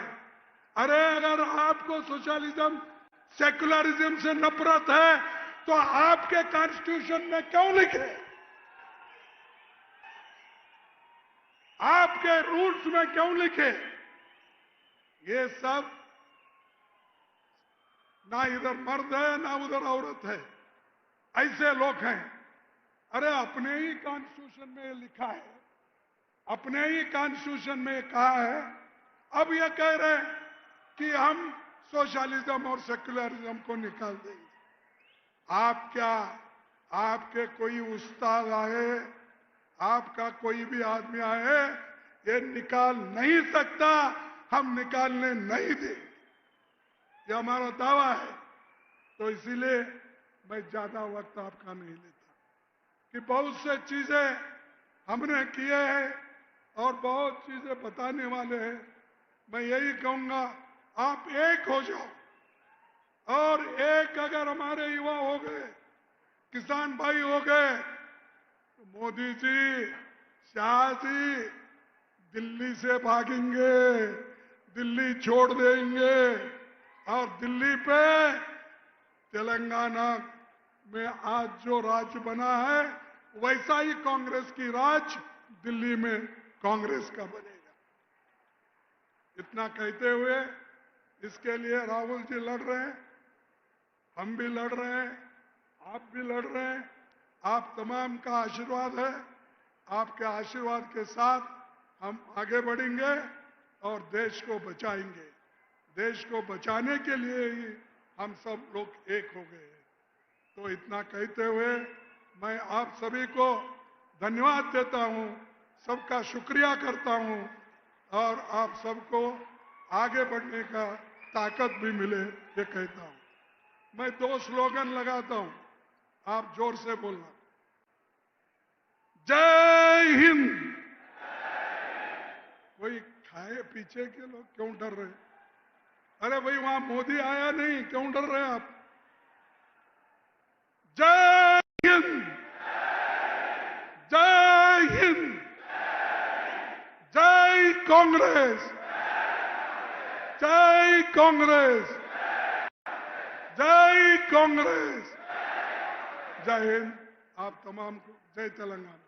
अरे अगर आपको सोशलिज्म, सेकुलरिज्म से नफरत है तो आपके कॉन्स्टिट्यूशन में क्यों लिखे? आपके रूल्स में क्यों लिखे? ये सब ना इधर मर्द है ना उधर औरत है, ऐसे लोग हैं। अरे अपने ही कॉन्स्टिट्यूशन में लिखा है, अपने ही कॉन्स्टिट्यूशन में कहा है, अब ये कह रहे हैं कि हम सोशलिज्म और सेकुलरिज्म को निकाल देंगे। आप क्या, आपके कोई उस्ताद आए, आपका कोई भी आदमी आए, ये निकाल नहीं सकता, हम निकालने नहीं देंगे, ये हमारा दावा है। तो इसीलिए मैं ज्यादा वक्त आपका नहीं लेता कि बहुत से चीजें हमने किए हैं और बहुत चीजें बताने वाले हैं। मैं यही कहूंगा, आप एक हो जाओ, और एक अगर हमारे युवा हो गए, किसान भाई हो गए, तो मोदी जी, शाह जी दिल्ली से भागेंगे, दिल्ली छोड़ देंगे, और दिल्ली पे तेलंगाना में आज जो राज्य बना है वैसा ही कांग्रेस की राज दिल्ली में कांग्रेस का बनेगा। इतना कहते हुए इसके लिए राहुल जी लड़ रहे हैं, हम भी लड़ रहे हैं, आप भी लड़ रहे हैं। आप तमाम का आशीर्वाद है, आपके आशीर्वाद के साथ हम आगे बढ़ेंगे और देश को बचाएंगे। देश को बचाने के लिए ही हम सब लोग एक हो गए हैं। तो इतना कहते हुए मैं आप सभी को धन्यवाद देता हूं, सबका शुक्रिया करता हूं, और आप सबको आगे बढ़ने का ताकत भी मिले ये कहता हूं। मैं 2 स्लोगन लगाता हूं, आप जोर से बोलना। जय हिंद। कोई खाए पीछे के लोग क्यों डर रहे? अरे भाई वहां मोदी आया नहीं, क्यों डर रहे आप? जय हिंद, जय हिंद, जय कांग्रेस, जय कांग्रेस, जय कांग्रेस, जय हिंद। आप तमाम को जय तेलंगाना।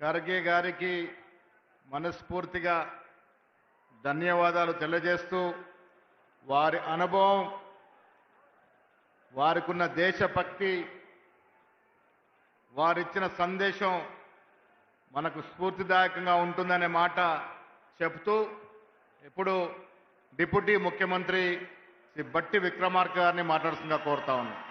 ఖర్గే గారికి మనస్ఫూర్తిగా ధన్యవాదాలు తెలియజేస్తూ వారి అనుభవం, వారికున్న దేశభక్తి, వారిచ్చిన సందేశం మనకు స్ఫూర్తిదాయకంగా ఉంటుందనే మాట చెప్తూ ఇప్పుడు డిప్యూటీ ముఖ్యమంత్రి శ్రీ బట్టి విక్రమార్క గారిని మాట్లాడుతుందిగా కోరుతా ఉన్నాను.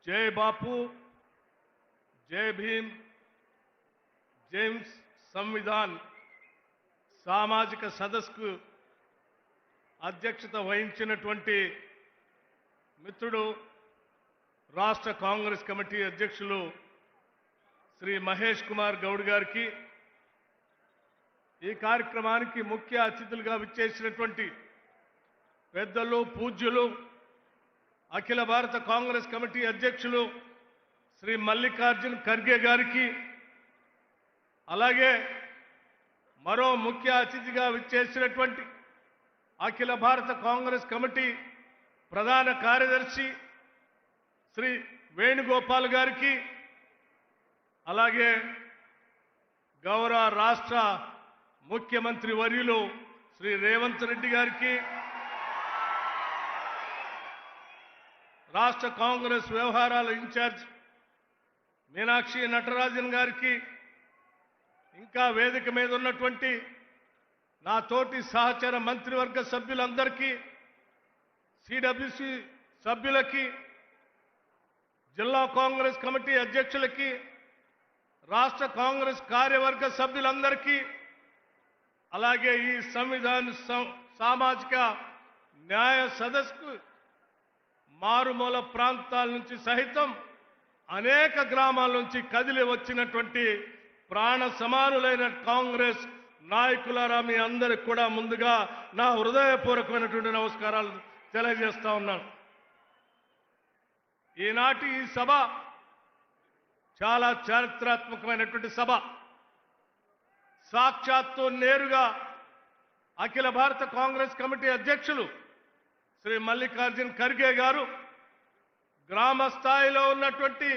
जय बापू, जय भीम, జేమ్స్ సంవిధాన్ సామాజిక సదస్సుకు అధ్యక్షత వహించినటువంటి మిత్రుడు రాష్ట్ర కాంగ్రెస్ కమిటీ అధ్యక్షులు శ్రీ మహేష్ కుమార్ గౌడ్ గారికి, ఈ కార్యక్రమానికి ముఖ్య అతిథులుగా విచ్చేసినటువంటి పెద్దలు, పూజ్యులు, అఖిల భారత కాంగ్రెస్ కమిటీ అధ్యక్షులు శ్రీ మల్లికార్జున్ ఖర్గే గారికి, అలాగే మరో ముఖ్య అతిథిగా విచ్చేసినటువంటి అఖిల భారత కాంగ్రెస్ కమిటీ ప్రధాన కార్యదర్శి శ్రీ వేణుగోపాల్ గారికి, అలాగే గౌరవ రాష్ట్ర ముఖ్యమంత్రి వర్యులు శ్రీ రేవంత్ రెడ్డి గారికి, రాష్ట్ర కాంగ్రెస్ వ్యవహారాల ఇన్ఛార్జ్ మీనాక్షి నటరాజన్ గారికి, ఇంకా వేదిక మీద ఉన్నటువంటి నా తోటి సహచర మంత్రివర్గ సభ్యులందరికీ, సిడబ్ల్యూసి సభ్యులకి, జిల్లా కాంగ్రెస్ కమిటీ అధ్యక్షులకి, రాష్ట్ర కాంగ్రెస్ కార్యవర్గ సభ్యులందరికీ, అలాగే ఈ సంవిధాన సామాజిక న్యాయ సదస్సుకు మారుమూల ప్రాంతాల నుంచి సహితం అనేక గ్రామాల నుంచి కదిలి వచ్చినటువంటి ప్రాణ సమానులైన కాంగ్రెస్ నాయకులారా, మీ అందరికి కూడా ముందుగా నా హృదయపూర్వకమైనటువంటి నమస్కారాలు తెలియజేస్తా ఉన్నాను. ఈనాటి ఈ సభ చాలా చారిత్రాత్మకమైనటువంటి సభ. సాక్షాత్తు నేరుగా అఖిల భారత కాంగ్రెస్ కమిటీ అధ్యక్షులు శ్రీ మల్లికార్జున్ ఖర్గే గారు గ్రామ స్థాయిలో ఉన్నటువంటి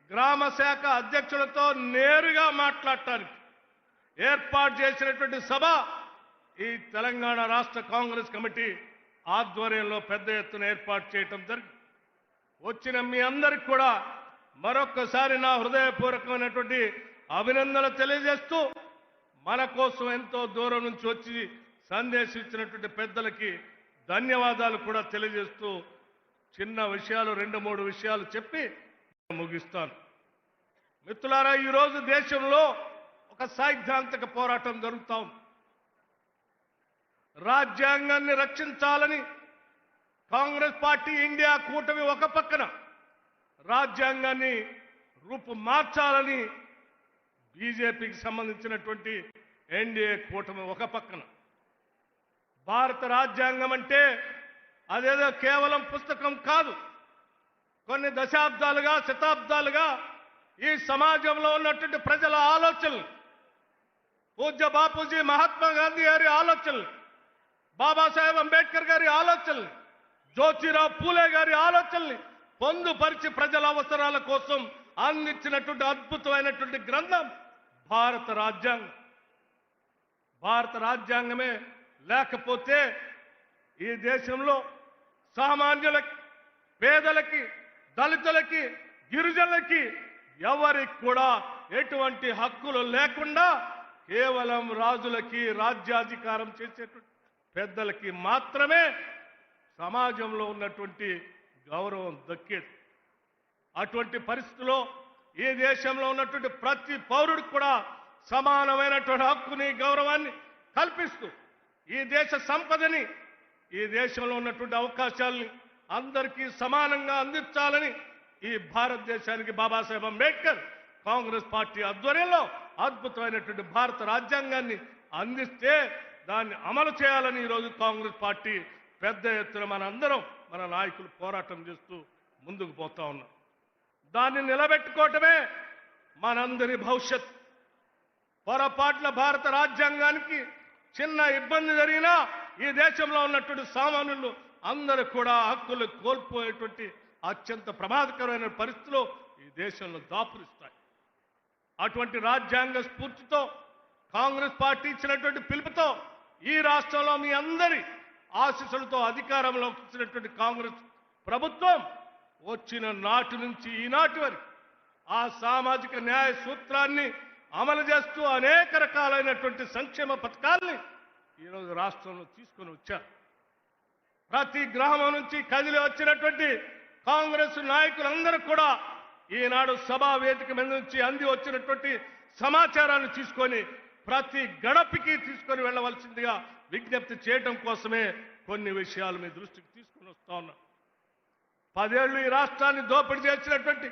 గ్రామ శాఖ అధ్యక్షులతో నేరుగా మాట్లాడటానికి ఏర్పాటు చేసినటువంటి సభ ఈ తెలంగాణ రాష్ట్ర కాంగ్రెస్ కమిటీ ఆధ్వర్యంలో పెద్ద ఎత్తున ఏర్పాటు చేయటం జరిగింది. వచ్చిన మీ అందరికి కూడా మరొక్కసారి నా హృదయపూర్వకమైనటువంటి అభినందనలు తెలియజేస్తూ, మన కోసం ఎంతో దూరం నుంచి వచ్చి సందేశం ఇచ్చినటువంటి పెద్దలకి ధన్యవాదాలు కూడా తెలియజేస్తూ చిన్న విషయాలు 2-3 విషయాలు చెప్పి ముగిస్తాను. మిత్రులారా, ఈరోజు దేశంలో ఒక సైద్ధాంతిక పోరాటం జరుగుతూ ఉంది. రాజ్యాంగాన్ని రక్షించాలని కాంగ్రెస్ పార్టీ, ఇండియా కూటమి ఒక పక్కన, రాజ్యాంగాన్ని రూపు మార్చాలని బీజేపీకి సంబంధించినటువంటి ఎన్డీఏ కూటమి ఒక పక్కన. భారత రాజ్యాంగం అంటే అదేదో కేవలం పుస్తకం కాదు. కొన్ని దశాబ్దాలుగా, శతాబ్దాలుగా ఈ సమాజంలో ఉన్నటువంటి ప్రజల ఆలోచనలు, పూజ్య బాపూజీ మహాత్మా గాంధీ గారి ఆలోచనలు, బాబాసాహెబ్ అంబేద్కర్ గారి ఆలోచనలు, జ్యోతిరావు పూలే గారి ఆలోచనల్ని పొందుపరిచి ప్రజల అవసరాల కోసం అందించినటువంటి అద్భుతమైనటువంటి గ్రంథం భారత రాజ్యాంగం. భారత రాజ్యాంగమే లేకపోతే ఈ దేశంలో సామాన్యులకి, పేదలకి, దళితులకి, గిరిజనులకి ఎవరికి కూడా ఎటువంటి హక్కులు లేకుండా కేవలం రాజులకి, రాజ్యాధికారం చేసేటువంటి పెద్దలకి మాత్రమే సమాజంలో ఉన్నటువంటి గౌరవం దక్కేది. అటువంటి పరిస్థితుల్లో ఈ దేశంలో ఉన్నటువంటి ప్రతి పౌరుడికి కూడా సమానమైనటువంటి హక్కుని, గౌరవాన్ని కల్పిస్తూ ఈ దేశ సంపదని, ఈ దేశంలో ఉన్నటువంటి అవకాశాలని అందరికీ సమానంగా అందించాలని ఈ భారతదేశానికి బాబాసాహెబ్ అంబేద్కర్ కాంగ్రెస్ పార్టీ ఆధ్వర్యంలో అద్భుతమైనటువంటి భారత రాజ్యాంగాన్ని అందిస్తే దాన్ని అమలు చేయాలని ఈరోజు కాంగ్రెస్ పార్టీ పెద్ద ఎత్తున మనందరం, మన నాయకులు పోరాటం చేస్తూ ముందుకు పోతా ఉన్నాం. దాన్ని నిలబెట్టుకోవటమే మనందరి భవిష్యత్. పొరపాట్ల భారత రాజ్యాంగానికి చిన్న ఇబ్బంది జరిగినా ఈ దేశంలో ఉన్నటువంటి సామాన్యులు అందరూ కూడా హక్కులు కోల్పోయేటువంటి అత్యంత ప్రమాదకరమైన పరిస్థితులు ఈ దేశంలో దాపురిస్తాయి. అటువంటి రాజ్యాంగ స్ఫూర్తితో కాంగ్రెస్ పార్టీ ఇచ్చినటువంటి పిలుపుతో ఈ రాష్ట్రంలో మీ అందరి ఆశీస్సులతో అధికారంలోకి వచ్చినటువంటి కాంగ్రెస్ ప్రభుత్వం వచ్చిన నాటి నుంచి ఈనాటి వరకు ఆ సామాజిక న్యాయ సూత్రాన్ని అమలు చేస్తూ అనేక రకాలైనటువంటి సంక్షేమ పథకాల్ని ఈరోజు రాష్ట్రంలో తీసుకొని వచ్చారు. ప్రతి గ్రామం నుంచి కదిలి వచ్చినటువంటి కాంగ్రెస్ నాయకులందరూ కూడా ఈనాడు సభా వేదిక మీద నుంచి అంది వచ్చినటువంటి సమాచారాన్ని తీసుకొని ప్రతి గడపకి తీసుకొని వెళ్ళవలసిందిగా విజ్ఞప్తి చేయడం కోసమే కొన్ని విషయాలు మీ దృష్టికి తీసుకొని వస్తా ఉన్నా. 10 ఏళ్లు ఈ రాష్ట్రాన్ని దోపిడీ చేసినటువంటి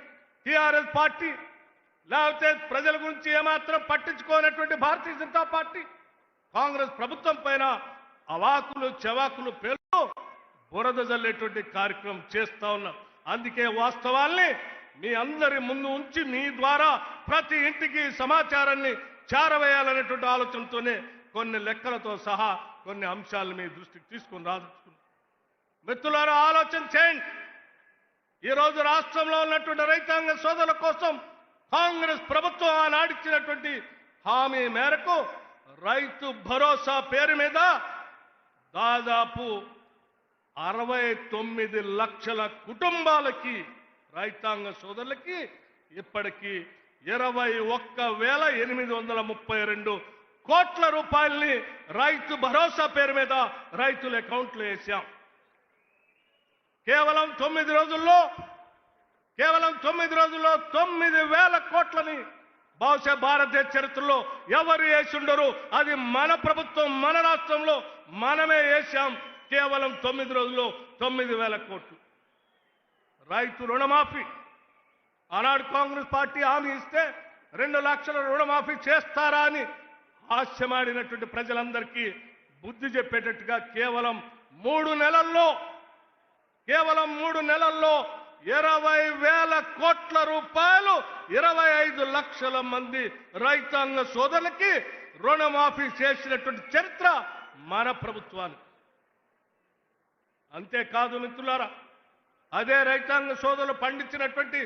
టీఆర్ఎస్ పార్టీ, లేకపోతే ప్రజల గురించి ఏమాత్రం పట్టించుకోనటువంటి భారతీయ జనతా పార్టీ కాంగ్రెస్ ప్రభుత్వం పైన అవాకులు చెవాకులు పేలుతూ బురద జల్లేటువంటి కార్యక్రమం చేస్తా ఉన్నాం. అందుకే వాస్తవాల్ని మీ అందరి ముందు ఉంచి మీ ద్వారా ప్రతి ఇంటికి సమాచారాన్ని చేరవేయాలనేటువంటి ఆలోచనతోనే కొన్ని లెక్కలతో సహా కొన్ని అంశాలను మీ దృష్టికి తీసుకుని రాదలుచుకున్నాం. మిత్రులారా, ఆలోచన చేయండి. ఈరోజు రాష్ట్రంలో ఉన్నటువంటి రైతాంగ సోదరుల కోసం కాంగ్రెస్ ప్రభుత్వం ఆనాడిచ్చినటువంటి హామీ మేరకు రైతు భరోసా పేరు మీద దాదాపు 69 లక్షల కుటుంబాలకి రైతాంగ సోదరులకి ఇప్పటికీ 21,832 కోట్ల రూపాయల్ని రైతు భరోసా పేరు మీద రైతుల అకౌంట్లో వేశాం. కేవలం 9 రోజుల్లో 9,000 కోట్లని బహుశా భారతదేశ చరిత్రలో ఎవరు వేసిండరు. అది మన ప్రభుత్వం, మన రాష్ట్రంలో మనమే వేశాం. కేవలం 9 రోజుల్లో 9,000 కోట్లు. రైతు రుణమాఫీ ఆనాడు కాంగ్రెస్ పార్టీ హామీ ఇస్తే 2 లక్షల రుణమాఫీ చేస్తారా అని హాస్యమాడినటువంటి ప్రజలందరికీ బుద్ధి చెప్పేటట్టుగా కేవలం 3 నెలల్లో 20,000 కోట్ల రూపాయలు 25 లక్షల మంది రైతాంగ సోదరులకి రుణమాఫీ చేసినటువంటి చరిత్ర మన ప్రభుత్వానికి. అంతేకాదు మిత్రులారా, అదే రైతాంగ సోదరులు పండించినటువంటి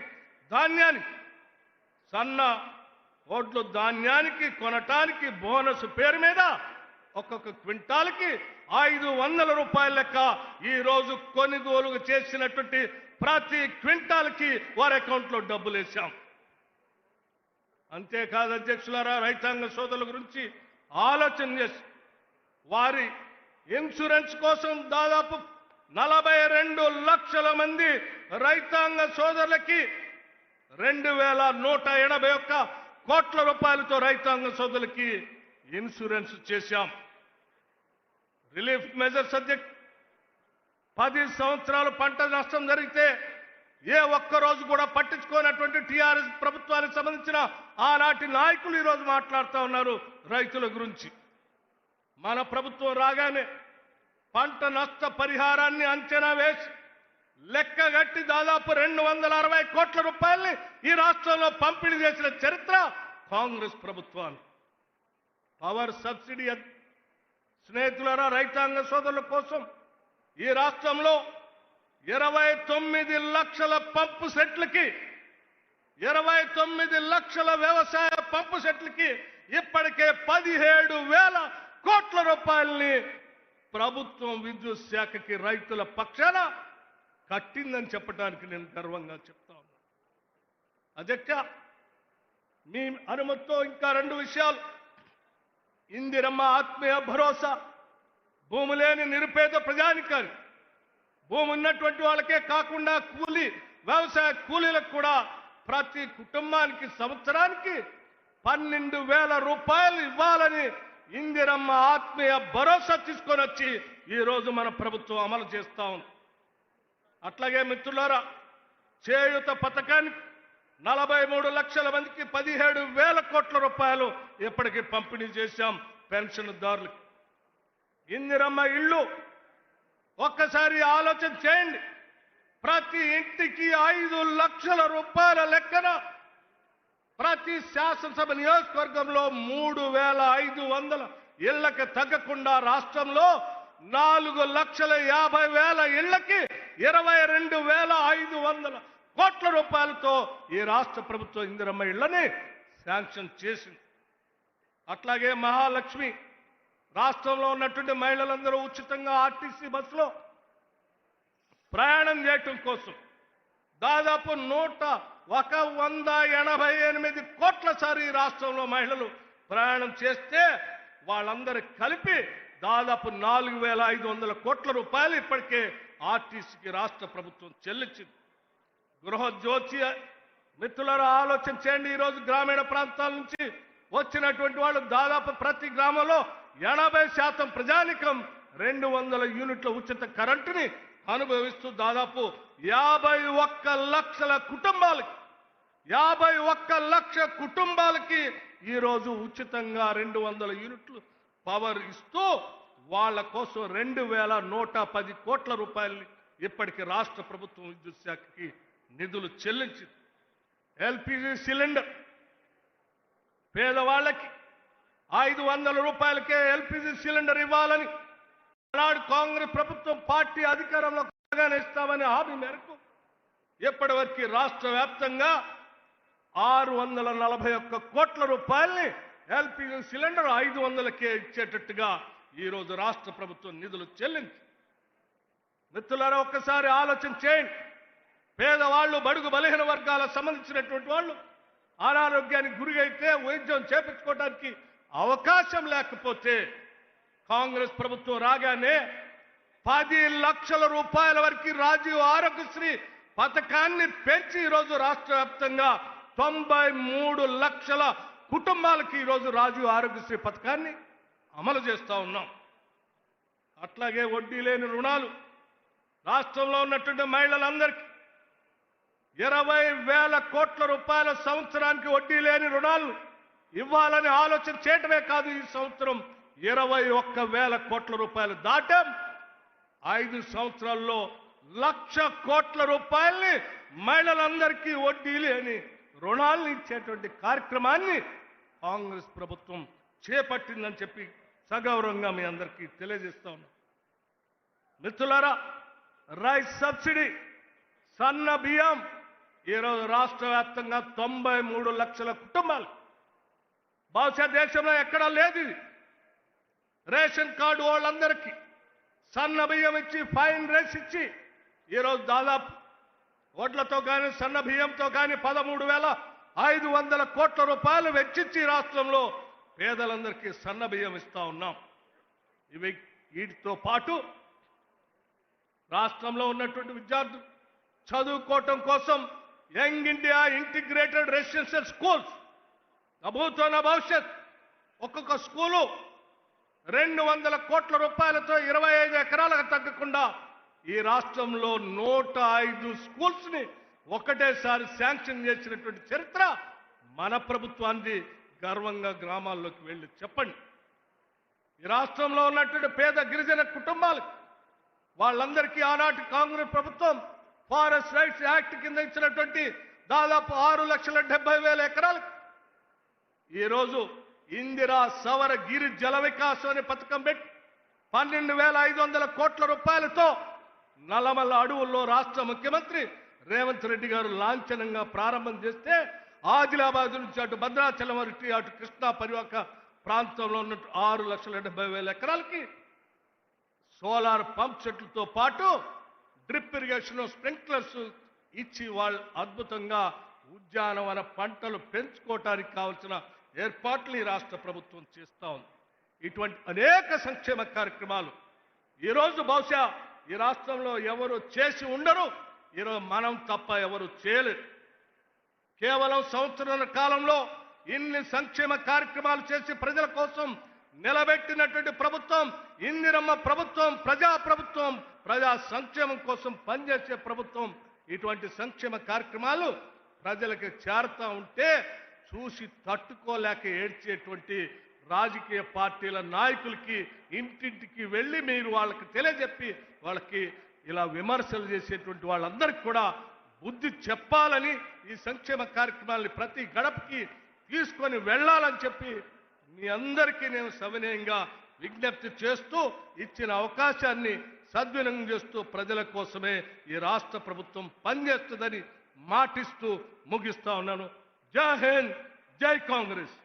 ధాన్యానికి, సన్న ఓట్లు ధాన్యానికి కొనటానికి బోనస్ పేరు మీద ఒక్కొక్క క్వింటాల్కి 500 రూపాయల లెక్క ఈ రోజు కొనుగోలు చేసినటువంటి ప్రతి క్వింటాల్కి వారి అకౌంట్లో డబ్బులు వేశాం. అంతేకాదు అధ్యక్షులారా, రైతాంగ సోదరుల గురించి ఆలోచన చేసి వారి ఇన్సూరెన్స్ కోసం దాదాపు 42 లక్షల మంది రైతాంగ సోదరులకి 2,181 కోట్ల రూపాయలతో రైతాంగ సోదరులకి ఇన్సూరెన్స్ చేశాం. రిలీఫ్ మెజర్స్ అధ్యక్ష 10 సంవత్సరాలు పంట నష్టం జరిగితే ఏ ఒక్క రోజు కూడా పట్టించుకోనటువంటి టీఆర్ఎస్ ప్రభుత్వానికి సంబంధించిన ఆనాటి నాయకులు ఈరోజు మాట్లాడుతూ ఉన్నారు రైతుల గురించి. మన ప్రభుత్వం రాగానే పంట నష్ట పరిహారాన్ని అంచనా వేసి లెక్కగట్టి దాదాపు 260 కోట్ల రూపాయల్ని ఈ రాష్ట్రంలో పంపిణీ చేసిన చరిత్ర కాంగ్రెస్ ప్రభుత్వాన్ని. పవర్ సబ్సిడీ స్నేహితులారా, రైతాంగ సోదరుల కోసం ఈ రాష్ట్రంలో 29 లక్షల పంపు సెట్లకి 29 లక్షల వ్యవసాయ పంపు సెట్లకి ఇప్పటికే 17,000 కోట్ల రూపాయల్ని ప్రభుత్వం విద్యుత్ శాఖకి రైతుల పక్షాన కట్టిందని చెప్పడానికి నేను గర్వంగా చెప్తా ఉన్నాను. అధ్యక్ష, మీ అనుమతితో ఇంకా 2 విషయాలు. ఇందిరమ్మ ఆత్మీయ భరోసా, భూమి లేని నిరుపేద ప్రజానికాన్ని, భూమి ఉన్నటువంటి వాళ్ళకే కాకుండా వ్యవసాయ కూలీలకు కూడా ప్రతి కుటుంబానికి సంవత్సరానికి 12,000 రూపాయలు ఇవ్వాలని ఇందిరమ్మ ఆత్మీయ భరోసా తీసుకొని వచ్చి ఈరోజు మన ప్రభుత్వం అమలు చేస్తా ఉంది. అట్లాగే మిత్రులారా, చేయూత పథకానికి 43 లక్షల మందికి 17,000 కోట్ల రూపాయలు ఇప్పటికీ పంపిణీ చేశాం పెన్షన్దారులకు. ఇందిరమ్మ ఇళ్ళు ఒక్కసారి ఆలోచన చేయండి. ప్రతి ఇంటికి 5 లక్షల రూపాయల లెక్కన ప్రతి శాసనసభ నియోజకవర్గంలో 3,500 ఇళ్లకు తగ్గకుండా రాష్ట్రంలో 4,50,000 ఇళ్లకి 22,500 కోట్ల రూపాయలతో ఈ రాష్ట్ర ప్రభుత్వం ఇందిరమ్మ ఇళ్లని శాంక్షన్ చేసింది. అట్లాగే మహాలక్ష్మి రాష్ట్రంలో ఉన్నటువంటి మహిళలందరూ ఉచితంగా ఆర్టీసీ బస్సులో ప్రయాణం చేయటం కోసం దాదాపు 188 కోట్ల సారి ఈ రాష్ట్రంలో మహిళలు ప్రయాణం చేస్తే వాళ్ళందరూ కలిపి దాదాపు 4,500 కోట్ల రూపాయలు ఇప్పటికే ఆర్టీసీకి రాష్ట్ర ప్రభుత్వం చెల్లించింది. గృహజ్యోతి మిత్రులారా ఆలోచన చేయండి. ఈరోజు గ్రామీణ ప్రాంతాల నుంచి వచ్చినటువంటి వాళ్ళు దాదాపు ప్రతి గ్రామంలో 80% ప్రజానికం 200 యూనిట్ల ఉచిత కరెంటుని అనుభవిస్తూ దాదాపు 51 లక్షల కుటుంబాలకి 51 లక్ష కుటుంబాలకి ఈరోజు ఉచితంగా 200 యూనిట్లు పవర్ ఇస్తూ వాళ్ళ కోసం 2,110 కోట్ల రూపాయలు ఇప్పటికి రాష్ట్ర ప్రభుత్వం విద్యుత్ శాఖకి నిధులు చెల్లించింది. ఎల్పిజి సిలిండర్ పేదవాళ్ళకి 500 రూపాయలకే ఎల్పిజి సిలిండర్ ఇవ్వాలని ఆనాడు కాంగ్రెస్ ప్రభుత్వం పార్టీ అధికారంలో ఇస్తామని హామీ మేరకు ఇప్పటివరకు రాష్ట్ర వ్యాప్తంగా 641 కోట్ల రూపాయల్ని ఎల్పిజి సిలిండర్ 500కే ఇచ్చేటట్టుగా ఈరోజు రాష్ట్ర ప్రభుత్వం నిధులు చెల్లించి. మిత్రులారా ఒక్కసారి ఆలోచన చేయండి. పేదవాళ్ళు బడుగు బలహీన వర్గాలకు సంబంధించినటువంటి వాళ్ళు అనారోగ్యానికి గురైతే వైద్యం చేపించుకోవడానికి అవకాశం లేకపోతే కాంగ్రెస్ ప్రభుత్వం రాగానే 10 లక్షల రూపాయల వరకు రాజీవ్ ఆరోగ్యశ్రీ పథకాన్ని పెంచి ఈరోజు రాష్ట్ర వ్యాప్తంగా 93 లక్షల కుటుంబాలకి ఈరోజు రాజీవ్ ఆరోగ్యశ్రీ పథకాన్ని అమలు చేస్తా ఉన్నాం. అట్లాగే వడ్డీ లేని రుణాలు రాష్ట్రంలో ఉన్నటువంటి మహిళలందరికీ 20,000 కోట్ల రూపాయల సంవత్సరానికి వడ్డీ లేని రుణాలు ఇవ్వాలని ఆలోచన చేయటమే కాదు, ఈ సంవత్సరం 21,000 కోట్ల రూపాయలు దాటాం. 5 సంవత్సరాల్లో 1,00,000 కోట్ల రూపాయల్ని మహిళలందరికీ వడ్డీ లేని రుణాలను ఇచ్చేటువంటి కార్యక్రమాన్ని కాంగ్రెస్ ప్రభుత్వం చేపట్టిందని చెప్పి సగౌరవంగా మీ అందరికీ తెలియజేస్తా ఉన్నాం. మిత్రులారా రైస్ సబ్సిడీ సన్న బియ్యం ఈరోజు రాష్ట్ర వ్యాప్తంగా 93 లక్షల కుటుంబాలు, బహుశా దేశంలో ఎక్కడా లేదు ఇది. రేషన్ కార్డు వాళ్ళందరికీ సన్న బియ్యం ఇచ్చి ఫైన్ రైస్ ఇచ్చి ఈరోజు దాదాపు వడ్లతో కానీ సన్న బియ్యంతో కానీ 13,500 కోట్ల రూపాయలు వెచ్చించి రాష్ట్రంలో పేదలందరికీ సన్న బియ్యం ఇస్తా ఉన్నాం. వీటితో పాటు రాష్ట్రంలో ఉన్నటువంటి విద్యార్థులు చదువుకోవటం కోసం young India integrated residential schools నభూతోన భవిష్యత్ ఒక్కొక్క స్కూలు 200 కోట్ల రూపాయలతో 25 ఎకరాలకు తగ్గకుండా ఈ రాష్ట్రంలో 105 స్కూల్స్ ని ఒకటేసారి శాంక్షన్ చేసినటువంటి చరిత్ర మన ప్రభుత్వాన్ని. గర్వంగా గ్రామాల్లోకి వెళ్ళి చెప్పండి. ఈ రాష్ట్రంలో ఉన్నటువంటి పేద గిరిజన కుటుంబాలకు వాళ్ళందరికీ ఆనాటి కాంగ్రెస్ ప్రభుత్వం ఫారెస్ట్ రైట్స్ యాక్ట్ కింద ఇచ్చినటువంటి దాదాపు 6,70,000 ఎకరాలకు ఈరోజు ఇందిరా సవర గిరి జల వికాసం అనే పథకం పెట్టి 12,500 కోట్ల రూపాయలతో నల్లమల్ల అడవుల్లో రాష్ట్ర ముఖ్యమంత్రి రేవంత్ రెడ్డి గారు లాంఛనంగా ప్రారంభం చేస్తే ఆదిలాబాద్ నుంచి అటు భద్రాచలం వరకు అటు కృష్ణా పరివాహక ప్రాంతంలో ఉన్న 6,70,000 ఎకరాలకి సోలార్ పంప్ సెట్లతో పాటు డ్రిప్ ఇరిగేషన్ స్ప్రింక్లర్స్ ఇచ్చి వాళ్ళు అద్భుతంగా ఉద్యానవన పంటలు పెంచుకోవటానికి కావాల్సిన ఏర్పాట్లు ఈ రాష్ట్ర ప్రభుత్వం చేస్తా ఉంది. ఇటువంటి అనేక సంక్షేమ కార్యక్రమాలు ఈరోజు బహుశా ఈ రాష్ట్రంలో ఎవరు చేసి ఉండరు, ఈరోజు మనం తప్ప ఎవరు చేయలేరు. కేవలం సంవత్సరాల కాలంలో ఇన్ని సంక్షేమ కార్యక్రమాలు చేసి ప్రజల కోసం నిలబెట్టినటువంటి ప్రభుత్వం ఇందిరమ్మ ప్రభుత్వం, ప్రజా ప్రభుత్వం, ప్రజా సంక్షేమం కోసం పనిచేసే ప్రభుత్వం. ఇటువంటి సంక్షేమ కార్యక్రమాలు ప్రజలకు చేరుతా ఉంటే చూసి తట్టుకోలేక ఏడ్చేటువంటి రాజకీయ పార్టీల నాయకులకి ఇంటింటికి వెళ్ళి మీరు వాళ్ళకి తెలియజెప్పి వాళ్ళకి ఇలా విమర్శలు చేసేటువంటి వాళ్ళందరికీ కూడా బుద్ధి చెప్పాలని ఈ సంక్షేమ కార్యక్రమాలని ప్రతి గడపకి తీసుకొని వెళ్ళాలని చెప్పి మీ అందరికీ నేను సవినయంగా విజ్ఞప్తి చేస్తూ ఇచ్చిన అవకాశాన్ని సద్వినియోగం చేస్తూ ప్రజల కోసమే ఈ రాష్ట్ర ప్రభుత్వం పనిచేస్తుందని మాటిస్తూ ముగిస్తా ఉన్నాను. జై హింద్, జై కాంగ్రెస్.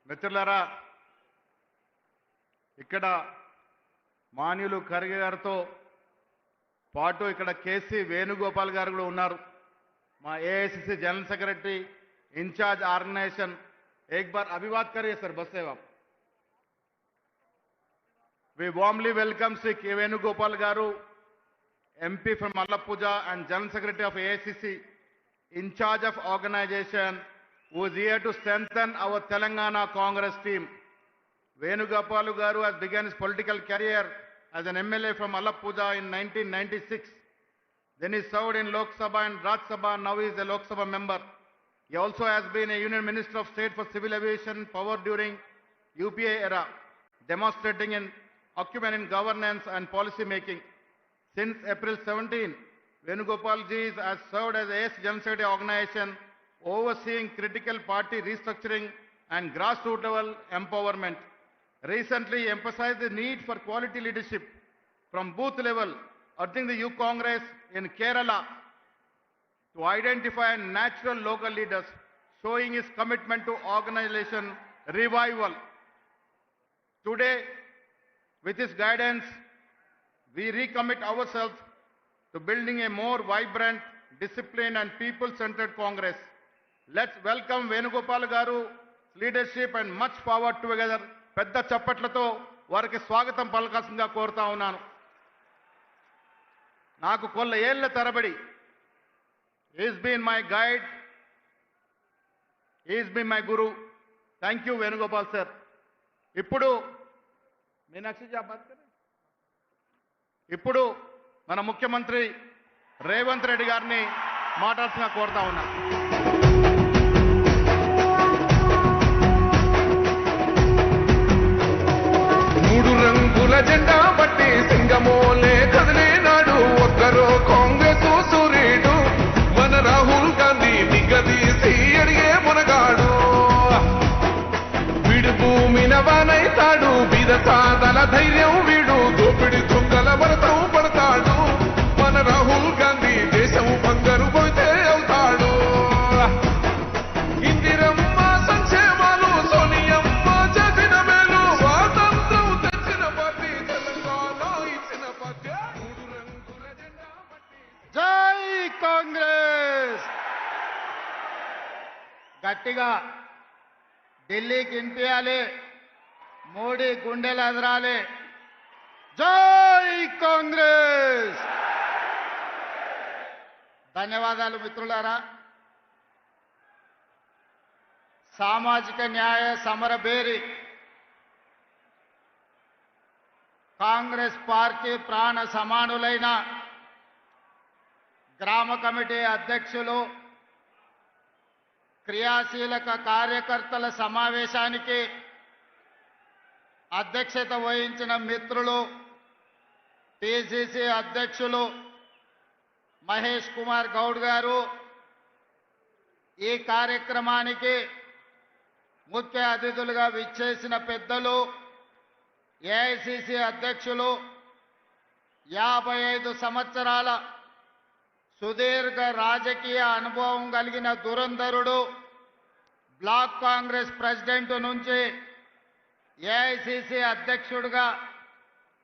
మిత్రులారా, ఇక్కడ మాన్యులు ఖర్గే గారితో పాటు ఇక్కడ కేసీ వేణుగోపాల్ గారు కూడా ఉన్నారు. మా AICC general secretary in charge organisation. एक बार अभिवाद करिए सर. बस सेवा. We warmly welcome Sri K. Venugopal Garu, MP from Allappuzha and General Secretary of AICC, in charge of organization, who is here to strengthen our Telangana Congress team. Venugopal Garu has begun his political career as an MLA from Allappuzha in 1996. Then he served in Lok Sabha and Raj Sabha. Now he is a Lok Sabha member. He also has been a Union Minister of State for Civil Aviation Power during UPA era, demonstrating an acumen in governance and policy making. Since April 17, Venugopal ji has served as AS General Secretary Organization, overseeing critical party restructuring and grassroots level empowerment. Recently, he emphasized the need for quality leadership from booth level, urging the Youth Congress in Kerala to identify natural local leaders, showing his commitment to organization revival. Today, with his guidance, we recommit ourselves to building a more vibrant, disciplined and people-centered Congress. Let's welcome Venugopal Garu leadership and much forward together. పెద్ద చప్పట్లతో వారికి స్వాగతం పలకాల్సిందిగా కోరుతా ఉన్నాను. నాకు కొల్ల ఏళ్ల తరబడి is been my guide, is been my guru. Thank you Venugopal sir. ఇప్పుడు ఇప్పుడు మన ముఖ్యమంత్రి రేవంత్ రెడ్డి గారిని మాట్లాడాల్సిన కోరుతా ఉన్నాను. మూడు రంగుల జెండా బట్టి సింగమోలే కదిలేనాడు ఒక్కరో కాంగ్రెస్ సూర్యుడు మన రాహుల్ గాంధీ నిగదీసి అడిగే మునగాడు. వీడు భూమిన వానైతాడు, బీద సాదల ధైర్యం వీడు, దోపిడి దొంగల భరతం పడతాడు. మన రాహుల్ గాంధీ దేశం బంగారు పోతే అవుతాడు. ఇందిరమ్మ సంక్షేమాలు సోనియమ్మ చేసిన మేలు, స్వాతంత్రం తెచ్చిన పార్టీ తెలంగాణ ఇచ్చిన పార్టీ. మూడు రంగుల జెండా బట్టి జై కాంగ్రెస్. గట్టిగా ఢిల్లీకి వినిపించాలి, మోడీ గుండెలు ఎదరాలి. జై కాంగ్రెస్. ధన్యవాదాలు మిత్రులారా. సామాజిక న్యాయ సమరభేరి కాంగ్రెస్ పార్టీ ప్రాణ సమానులైన గ్రామ కమిటీ అధ్యక్షులు, క్రియాశీలక కార్యకర్తల సమావేశానికి అధ్యక్షత వహించిన మిత్రులు, పిసిసి అధ్యక్షులు మహేష్ కుమార్ గౌడ్ గారు, ఈ కార్యక్రమానికి ముఖ్య అతిథులుగా విచ్చేసిన పెద్దలు, ఏఐసిసి అధ్యక్షులు, 55 సంవత్సరాల సుదీర్ఘ రాజకీయ అనుభవం కలిగిన దురంధరుడు, బ్లాక్ కాంగ్రెస్ ప్రెసిడెంట్ నుంచి ఏఐసిసి అధ్యక్షుడిగా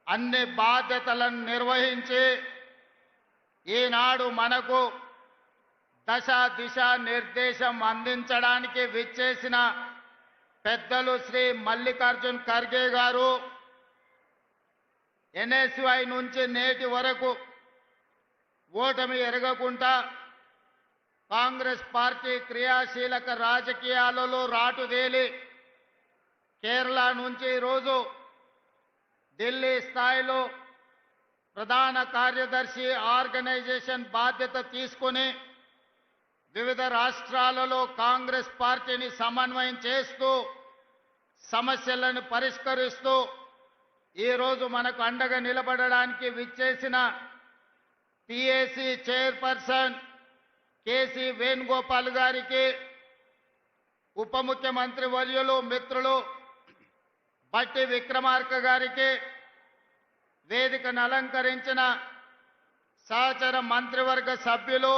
అన్ని బాధ్యతలను నిర్వహించి ఈనాడు మనకు దశ దిశ నిర్దేశం అందించడానికి విచ్చేసిన పెద్దలు శ్రీ మల్లికార్జున్ ఖర్గే గారు, ఎన్ఎస్వై నుంచి నేటి వరకు ఓటమి ఎరగకుండా కాంగ్రెస్ పార్టీ క్రియాశీలక రాజకీయాలలో రాటుదేలి కేరళ నుంచి ఈరోజు ఢిల్లీ స్థాయిలో ప్రధాన కార్యదర్శి ఆర్గనైజేషన్ బాధ్యత తీసుకుని వివిధ రాష్ట్రాలలో కాంగ్రెస్ పార్టీని సమన్వయం చేస్తూ సమస్యలను పరిష్కరిస్తూ ఈరోజు మనకు అండగా నిలబడడానికి విచ్చేసిన పిఏసి చైర్పర్సన్ కేసి వేణుగోపాల్ గారికి, ఉప ముఖ్యమంత్రి వర్యులు మిత్రులు బట్టి విక్రమార్క గారికి, వేదికను అలంకరించిన సహచర మంత్రివర్గ సభ్యులు,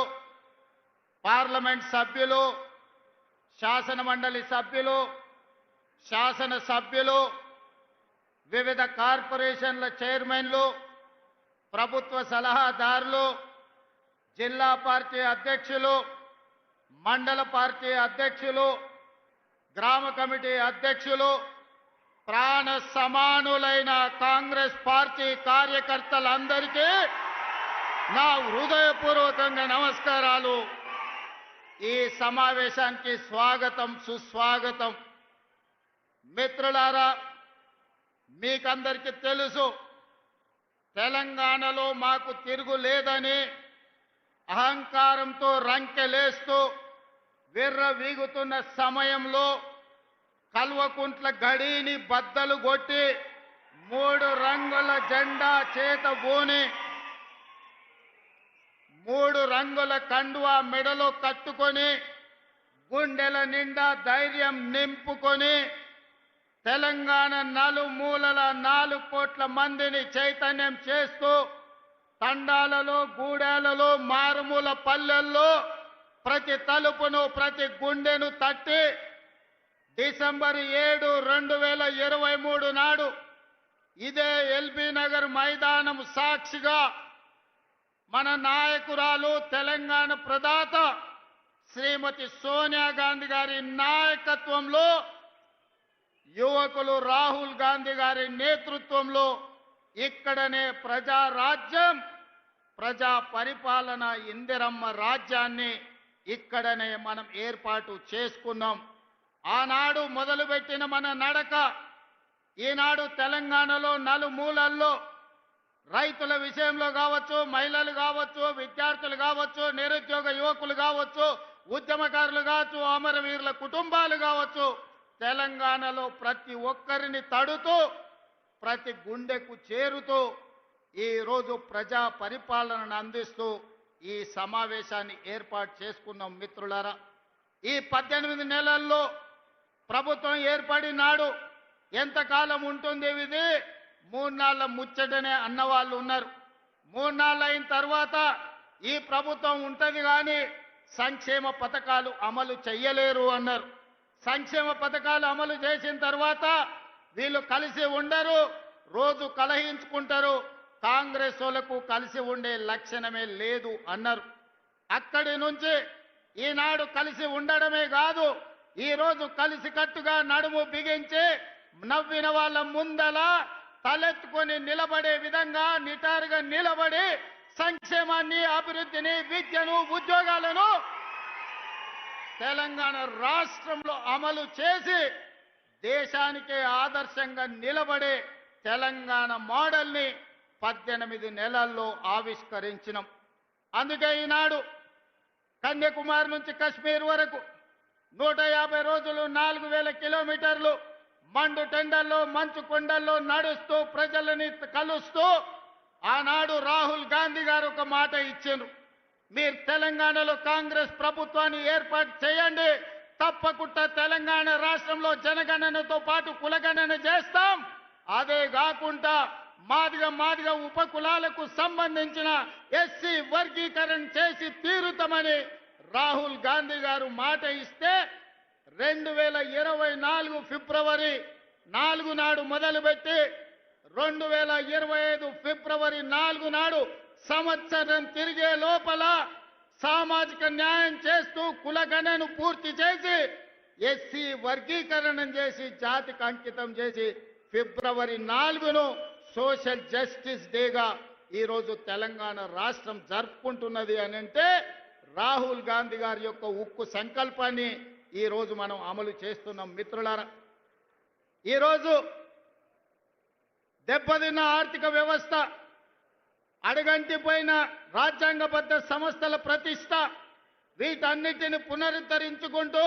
పార్లమెంట్ సభ్యులు, శాసన మండలి సభ్యులు, శాసన సభ్యులు, వివిధ కార్పొరేషన్ల చైర్మన్లు, ప్రభుత్వ సలహాదారులు, జిల్లా పార్టీ అధ్యక్షులు, మండల పార్టీ అధ్యక్షులు, గ్రామ కమిటీ అధ్యక్షులు, ప్రాణ సమానులైన కాంగ్రెస్ పార్టీ కార్యకర్తలందరికీ నా హృదయపూర్వకంగా నమస్కారాలు. ఈ సమావేశానికి స్వాగతం, సుస్వాగతం. మిత్రులారా, మీకందరికీ తెలుసు, తెలంగాణలో మాకు తిరుగులేదని అహంకారంతో రంకెలేస్తూ విర్రవీగుతున్న సమయంలో కల్వకుంట్ల గడిని బద్దలు కొట్టి 3 రంగుల జెండా చేత బూని 3 రంగుల కండువా మెడలో కట్టుకొని గుండెల నిండా ధైర్యం నింపుకొని తెలంగాణ నలుమూలల 4 కోట్ల మందిని చైతన్యం చేస్తూ తండాలలో, గూడాలలో, మారుమూల పల్లెల్లో ప్రతి తలుపును, ప్రతి గుండెను తట్టి డిసెంబర్ 7, 2023 నాడు ఇదే ఎల్బీ నగర్ మైదానం సాక్షిగా మన నాయకురాలు, తెలంగాణ ప్రదాత శ్రీమతి సోనియా గాంధీ గారి నాయకత్వంలో, యువకులు రాహుల్ గాంధీ గారి నేతృత్వంలో ఇక్కడనే ప్రజారాజ్యం, ప్రజా పరిపాలన, ఇందిరమ్మ రాజ్యాన్ని ఇక్కడనే మనం ఏర్పాటు చేసుకున్నాం. ఆనాడు మొదలుపెట్టిన మన నడక ఈనాడు తెలంగాణలో నలుమూలల్లో రైతుల విషయంలో కావచ్చు, మహిళలు కావచ్చు, విద్యార్థులు కావచ్చు, నిరుద్యోగ యువకులు కావచ్చు, ఉద్యమకారులు కావచ్చు, అమరవీరుల కుటుంబాలు కావచ్చు, తెలంగాణలో ప్రతి ఒక్కరిని తడుతూ ప్రతి గుండెకు చేరుతూ ఈరోజు ప్రజా పరిపాలనను అందిస్తూ ఈ సమావేశాన్ని ఏర్పాటు చేసుకున్నాం. మిత్రులారా, ఈ 18 నెలల్లో ప్రభుత్వం ఏర్పడినాడు ఎంతకాలం ఉంటుంది ఇది? 3 నాళ్ళ ముచ్చటనే అన్నవాళ్ళు ఉన్నారు. 3 నాళ్ళు అయిన తర్వాత ఈ ప్రభుత్వం ఉంటది కానీ సంక్షేమ పథకాలు అమలు చెయ్యలేరు అన్నారు. సంక్షేమ పథకాలు అమలు చేసిన తర్వాత వీళ్ళు కలిసి ఉండరు, రోజు కలహించుకుంటారు, కాంగ్రెస్ వాళ్ళకు కలిసి ఉండే లక్షణమే లేదు అన్నారు. అక్కడి నుంచి ఈనాడు కలిసి ఉండడమే కాదు, ఈరోజు కలిసికట్టుగా నడుము బిగించి నవ్విన వాళ్ళ ముందల తలెత్తుకొని నిలబడే విధంగా నిటారుగా నిలబడి సంక్షేమాన్ని, అభివృద్ధిని, విద్యను, ఉద్యోగాలను తెలంగాణ రాష్ట్రంలో అమలు చేసి దేశానికే ఆదర్శంగా నిలబడే తెలంగాణ మోడల్ని 18 నెలల్లో ఆవిష్కరించినాం. అందుకే ఈనాడు కన్యాకుమారి నుంచి కశ్మీర్ వరకు 150 రోజులు 4000 కిలోమీటర్లు మండు టెండల్లో, మంచు కొండల్లో నడుస్తూ ప్రజలని కలుస్తూ ఆనాడు రాహుల్ గాంధీ గారు ఒక మాట ఇచ్చారు, మీరు తెలంగాణలో కాంగ్రెస్ ప్రభుత్వాన్ని ఏర్పాటు చేయండి, తప్పకుండా తెలంగాణ రాష్ట్రంలో జనగణనతో పాటు కులగణన చేస్తాం, అదే కాకుండా మాదిగ ఉప కులాలకు సంబంధించిన ఎస్సీ వర్గీకరణ చేసి తీరుతామని రాహుల్ గాంధీ గారు మాట ఇస్తే 2024 ఫిబ్రవరి 4 నాడు మొదలుపెట్టి 2025 ఫిబ్రవరి 4 నాడు సంవత్సరం తిరిగే లోపల సామాజిక న్యాయం చేస్తూ కులగణను పూర్తి చేసి ఎస్సీ వర్గీకరణ చేసి జాతికి అంకితం చేసి ఫిబ్రవరి 4ను సోషల్ జస్టిస్ డేగా ఈరోజు తెలంగాణ రాష్ట్రం జరుపుకుంటున్నది అని అంటే రాహుల్ గాంధీ గారి యొక్క ఉక్కు సంకల్పాన్ని ఈరోజు మనం అమలు చేస్తున్నాం. మిత్రులారా, ఈరోజు దెబ్బతిన్న ఆర్థిక వ్యవస్థ, అడుగంటిపోయిన రాజ్యాంగబద్ధ సంస్థల ప్రతిష్ట, వీటన్నిటిని పునరుద్ధరించుకుంటూ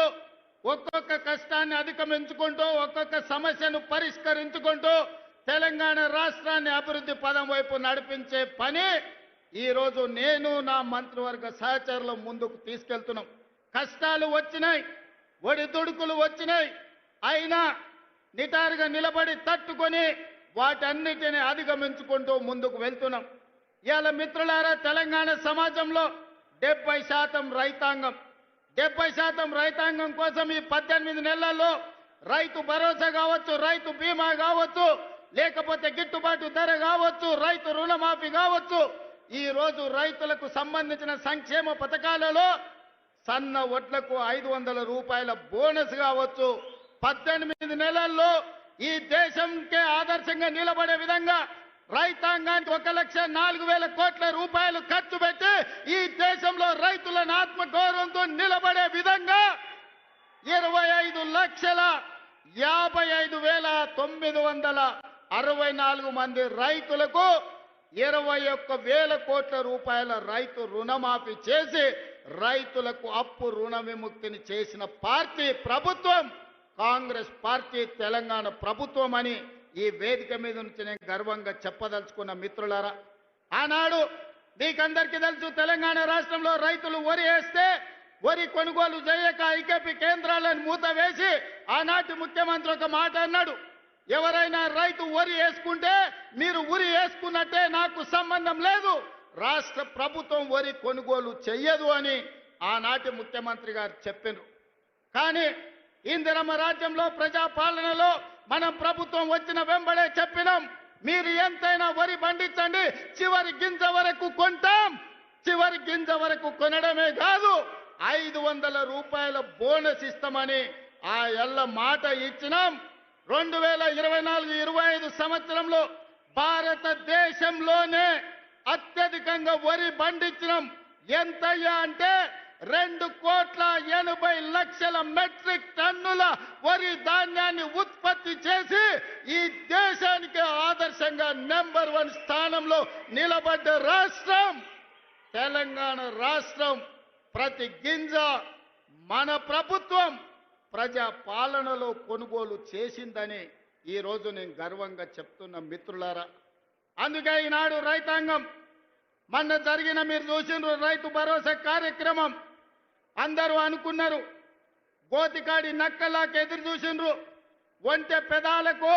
ఒక్కొక్క కష్టాన్ని అధిగమించుకుంటూ ఒక్కొక్క సమస్యను పరిష్కరించుకుంటూ తెలంగాణ రాష్ట్రాన్ని అభివృద్ధి పదం వైపు నడిపించే పని ఈరోజు నేను నా మంత్రివర్గ సహచరులు ముందుకు తీసుకెళ్తున్నాం. కష్టాలు వచ్చినాయి, ఒడిదుడుకులు వచ్చినాయి, అయినా నిటారుగా నిలబడి తట్టుకొని వాటన్నిటిని అధిగమించుకుంటూ ముందుకు వెళ్తున్నాం. ఇవాళ మిత్రులారా, తెలంగాణ సమాజంలో 70% రైతాంగం, 70% రైతాంగం కోసం ఈ 18 నెలల్లో రైతు భరోసా కావచ్చు, రైతు బీమా కావచ్చు, లేకపోతే గిట్టుబాటు ధర కావచ్చు, రైతు రుణమాఫీ కావచ్చు, ఈ రోజు రైతులకు సంబంధించిన సంక్షేమ పథకాలలో సన్న వడ్లకు 500 రూపాయల బోనస్ కావచ్చు, 18 నెలల్లో ఈ దేశంకే ఆదర్శంగా నిలబడే విధంగా రైతాంగానికి 1,04,000 కోట్ల రూపాయలు ఖర్చు పెట్టి ఈ దేశంలో రైతులను ఆత్మగౌరవంతో నిలబడే విధంగా 25,55,964 మంది రైతులకు 21,000 కోట్ల రూపాయల రైతు రుణమాఫీ చేసి రైతులకు అప్పు రుణ విముక్తిని చేసిన పార్టీ ప్రభుత్వం కాంగ్రెస్ పార్టీ, తెలంగాణ ప్రభుత్వం అని ఈ వేదిక మీద నుంచి నేను గర్వంగా చెప్పదలుచుకున్న మిత్రులారా. ఆనాడు మీకందరికీ తెలుసు, తెలంగాణ రాష్ట్రంలో రైతులు వరి వేస్తే వరి కొనుగోలు చేయక ఐకేపీ కేంద్రాలను మూత వేసి ఆనాటి ముఖ్యమంత్రి ఒక మాట అన్నాడు, ఎవరైనా రైతు వరి వేసుకుంటే మీరు ఉరి వేసుకున్నట్టే, నాకు సంబంధం లేదు, రాష్ట్ర ప్రభుత్వం వరి కొనుగోలు చెయ్యదు అని ఆనాటి ముఖ్యమంత్రి గారు చెప్పారు. కానీ ఇందిరమ్మ రాజ్యంలో ప్రజాపాలనలో మనం ప్రభుత్వం వచ్చిన వెంబడే చెప్పినాం, మీరు ఎంతైనా వరి పండించండి, చివరి గింజ వరకు కొంటాం, చివరి గింజ వరకు కొనడమే కాదు 500 రూపాయల బోనస్ ఇస్తామని ఆ ఎల్ల మాట ఇచ్చినాం. 2024-25 సంవత్సరంలో భారతదేశంలోనే అత్యధికంగా వరి పండించినాం. ఎంతయ్యా అంటే 2,80,00,000 మెట్రిక్ టన్నుల వరి ధాన్యాన్ని ఉత్పత్తి చేసి ఈ దేశానికి ఆదర్శంగా నెంబర్ 1 స్థానంలో నిలబడ్డ రాష్ట్రం తెలంగాణ రాష్ట్రం. ప్రతి గింజ మన ప్రభుత్వం ప్రజా పాలనలో కొనుగోలు చేసిందని ఈరోజు నేను గర్వంగా చెప్తున్న మిత్రులారా. అందుకే ఈనాడు రైతాంగం మొన్న జరిగిన మీరు చూసిండ్రు రైతు భరోసా కార్యక్రమం, అందరూ అనుకున్నారు గోతికాడి నక్కలాకి ఎదురు చూసిండ్రు, ఒంటె పెదాలకు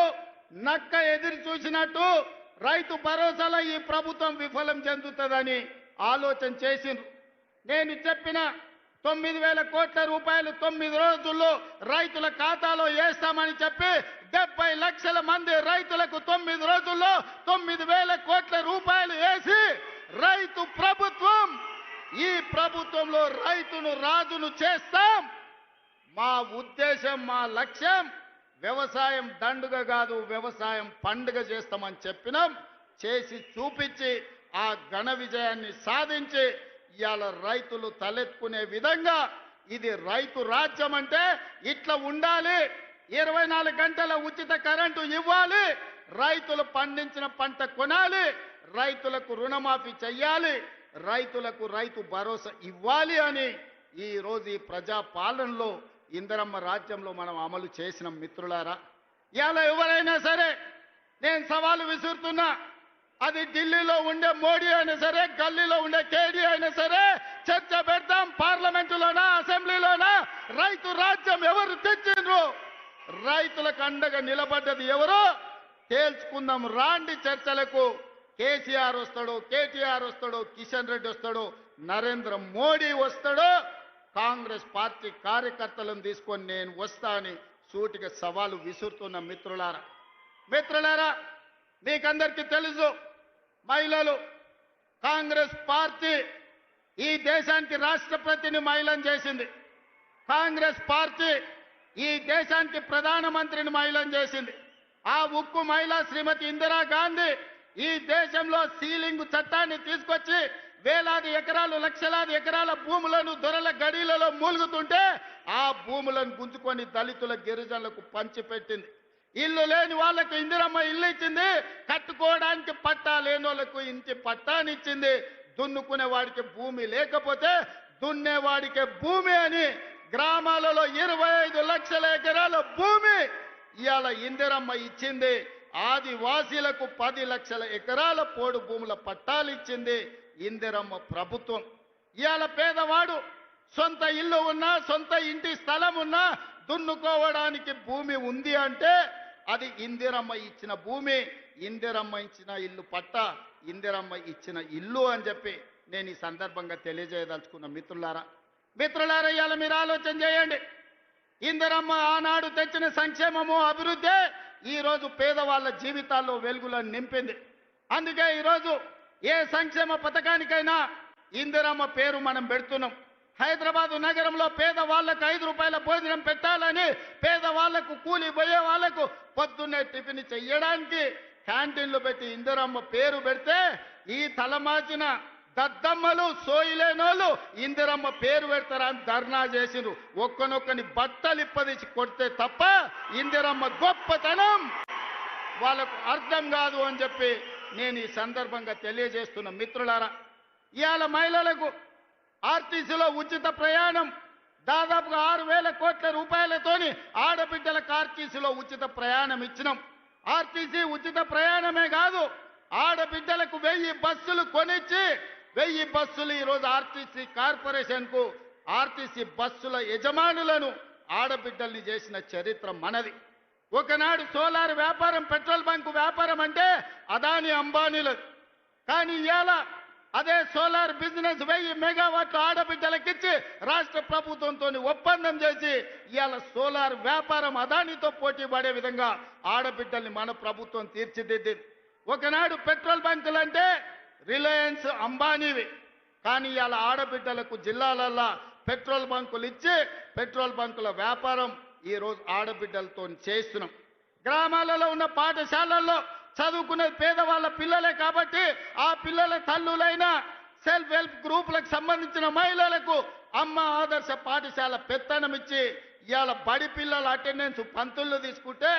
నక్క ఎదురు చూసినట్టు రైతు భరోసాలో ఈ ప్రభుత్వం విఫలం చెందుతుందని ఆలోచన చేసిండ్రు. నేను చెప్పిన 9,000 కోట్ల రూపాయలు 9 రోజుల్లో రైతుల ఖాతాలో వేస్తామని చెప్పి 70 లక్షల మంది రైతులకు 9 రోజుల్లో 9,000 కోట్ల రూపాయలు వేసి రైతు ప్రభుత్వం, ఈ ప్రభుత్వంలో రైతును రాజును చేస్తాం. మా ఉద్దేశం, మా లక్ష్యం వ్యవసాయం దండుగ కాదు, వ్యవసాయం పండుగ చేస్తామని చెప్పినాం. చేసి చూపించి ఆ ఘన విజయాన్ని సాధించి ఇవాళ రైతులు తలెత్తుకునే విధంగా ఇది రైతు రాజ్యం అంటే ఇట్లా ఉండాలి. 24 గంటల ఉచిత కరెంటు ఇవ్వాలి, రైతులు పండించిన పంట కొనాలి, రైతులకు రుణమాఫీ చెయ్యాలి, రైతులకు రైతు భరోసా ఇవ్వాలి అని ఈ రోజు ఈ ప్రజా పాలనలో ఇందిరమ్మ రాజ్యంలో మనం అమలు చేసిన మిత్రులారా. ఇవాళ ఎవరైనా సరే నేను సవాలు విసురుతున్నా, అది ఢిల్లీలో ఉండే మోడీ అయినా సరే, గల్లీలో ఉండే కేడీ అయినా సరే, చర్చ పెడతాం పార్లమెంటులోనా అసెంబ్లీలోనా. రైతు రాజ్యం ఎవరు తెచ్చిండ్రు, రైతులకు అండగా నిలబడ్డది ఎవరో తేల్చుకుందాం. రాండి చర్చలకు. కేసీఆర్ వస్తాడో, కేటీఆర్ వస్తాడో, కిషన్ రెడ్డి వస్తాడో, నరేంద్ర మోడీ వస్తాడో, కాంగ్రెస్ పార్టీ కార్యకర్తలను తీసుకొని నేను వస్తా అని సూటిగా సవాలు విసురుతున్న మిత్రులారా, మీకందరికీ తెలుసు, మహిళలు కాంగ్రెస్ పార్టీ ఈ దేశానికి రాష్ట్రపతిని మహిళను చేసింది, కాంగ్రెస్ పార్టీ ఈ దేశానికి ప్రధానమంత్రిని మహిళను చేసింది. ఆ ఉక్కు మహిళ శ్రీమతి ఇందిరాగాంధీ ఈ దేశంలో సీలింగ్ చట్టాన్ని తీసుకొచ్చి వేలాది ఎకరాలు, లక్షలాది ఎకరాల భూములను దొరల గడిలలో మూలుగుతుంటే ఆ భూములను గుంజుకొని దళితుల, గిరిజనులకు పంచిపెట్టింది. ఇల్లు లేని వాళ్ళకు ఇందిరమ్మ ఇల్లు ఇచ్చింది, కట్టుకోవడానికి పట్టా లేని వాళ్ళకు ఇంటి పట్టానిచ్చింది, దున్నుకునే వాడికి భూమి లేకపోతే దున్నేవాడికి భూమి అని గ్రామాలలో 25 లక్షల ఎకరాల భూమి ఇవాళ ఇందిరమ్మ ఇచ్చింది. ఆదివాసీలకు 10 లక్షల ఎకరాల పోడు భూముల పట్టాలు ఇచ్చింది. ఇందిరమ్మ ప్రభుత్వం. ఇవాళ పేదవాడు సొంత ఇల్లు ఉన్నా, సొంత ఇంటి స్థలం ఉన్నా, దున్నుకోవడానికి భూమి ఉంది అంటే అది ఇందిరమ్మ ఇచ్చిన భూమి, ఇందిరమ్మ ఇచ్చిన ఇల్లు పట్ట, ఇందిరమ్మ ఇచ్చిన ఇల్లు అని చెప్పి నేను ఈ సందర్భంగా తెలియజేయదలుచుకున్న మిత్రులారా, ఇవాళ మీరు ఆలోచన చేయండి. ఇందిరమ్మ ఆనాడు తెచ్చిన సంక్షేమము, అభివృద్ధి ఈరోజు పేదవాళ్ళ జీవితాల్లో వెలుగులను నింపింది. అందుకే ఈరోజు ఏ సంక్షేమ పథకానికైనా ఇందిరమ్మ పేరు మనం పెడుతున్నాం. హైదరాబాదు నగరంలో పేదవాళ్లకు 5 రూపాయల భోజనం పెట్టాలని, పేదవాళ్లకు కూలి పోయే వాళ్లకు పొద్దున్నే టిఫిన్ చెయ్యడానికి క్యాంటీన్లు పెట్టి ఇందిరమ్మ పేరు పెడితే ఈ తలమాచిన దద్దమ్మలు, సోయిలేనోళ్ళు ఇందిరమ్మ పేరు పెడతారని ధర్నా చేసిరు. ఒక్కనొక్కని బట్టలిప్పదీసి కొడితే తప్ప ఇందిరమ్మ గొప్పతనం వాళ్ళకు అర్థం కాదు అని చెప్పి నేను ఈ సందర్భంగా తెలియజేస్తున్న మిత్రులారా. ఇవాళ మహిళలకు ఆర్టీసీలో ఉచిత ప్రయాణం దాదాపుగా 6,000 కోట్ల రూపాయలతోని ఆడబిడ్డలకు ఆర్టీసీలో ఉచిత ప్రయాణం ఇచ్చినాం. ఆర్టీసీ ఉచిత ప్రయాణమే కాదు, ఆడబిడ్డలకు 1000 బస్సులు కొనిచ్చి 1000 బస్సులు ఈరోజు ఆర్టీసీ కార్పొరేషన్కు, ఆర్టీసీ బస్సుల యజమానులను ఆడబిడ్డల్ని చేసిన చరిత్ర మనది. ఒకనాడు సోలార్ వ్యాపారం, పెట్రోల్ బంకు వ్యాపారం అంటే అదాని అంబానీలది. కానీ ఇవాళ అదే సోలార్ బిజినెస్ 1000 మెగావాట్లు ఆడబిడ్డలకిచ్చి రాష్ట్ర ప్రభుత్వంతో ఒప్పందం చేసి ఇవాళ సోలార్ వ్యాపారం అదానితో పోటీ పడే విధంగా ఆడబిడ్డల్ని మన ప్రభుత్వం తీర్చిదిద్దింది. ఒకనాడు పెట్రోల్ బంకులు అంటే రిలయన్స్, అంబానీవి. కానీ ఇవాళ ఆడబిడ్డలకు జిల్లాలల్లో పెట్రోల్ బంకులు ఇచ్చి పెట్రోల్ బంకుల వ్యాపారం ఈరోజు ఆడబిడ్డలతో చేస్తున్నాం. గ్రామాలలో ఉన్న పాఠశాలల్లో చదువుకునేది పేదవాళ్ళ పిల్లలే కాబట్టి ఆ పిల్లల తల్లులైన సెల్ఫ్ హెల్ప్ గ్రూపులకు సంబంధించిన మహిళలకు అమ్మ ఆదర్శ పాఠశాల పెత్తనం ఇచ్చి ఇవాళ బడి పిల్లల అటెండెన్స్ పంతుల్లో తీసుకుంటే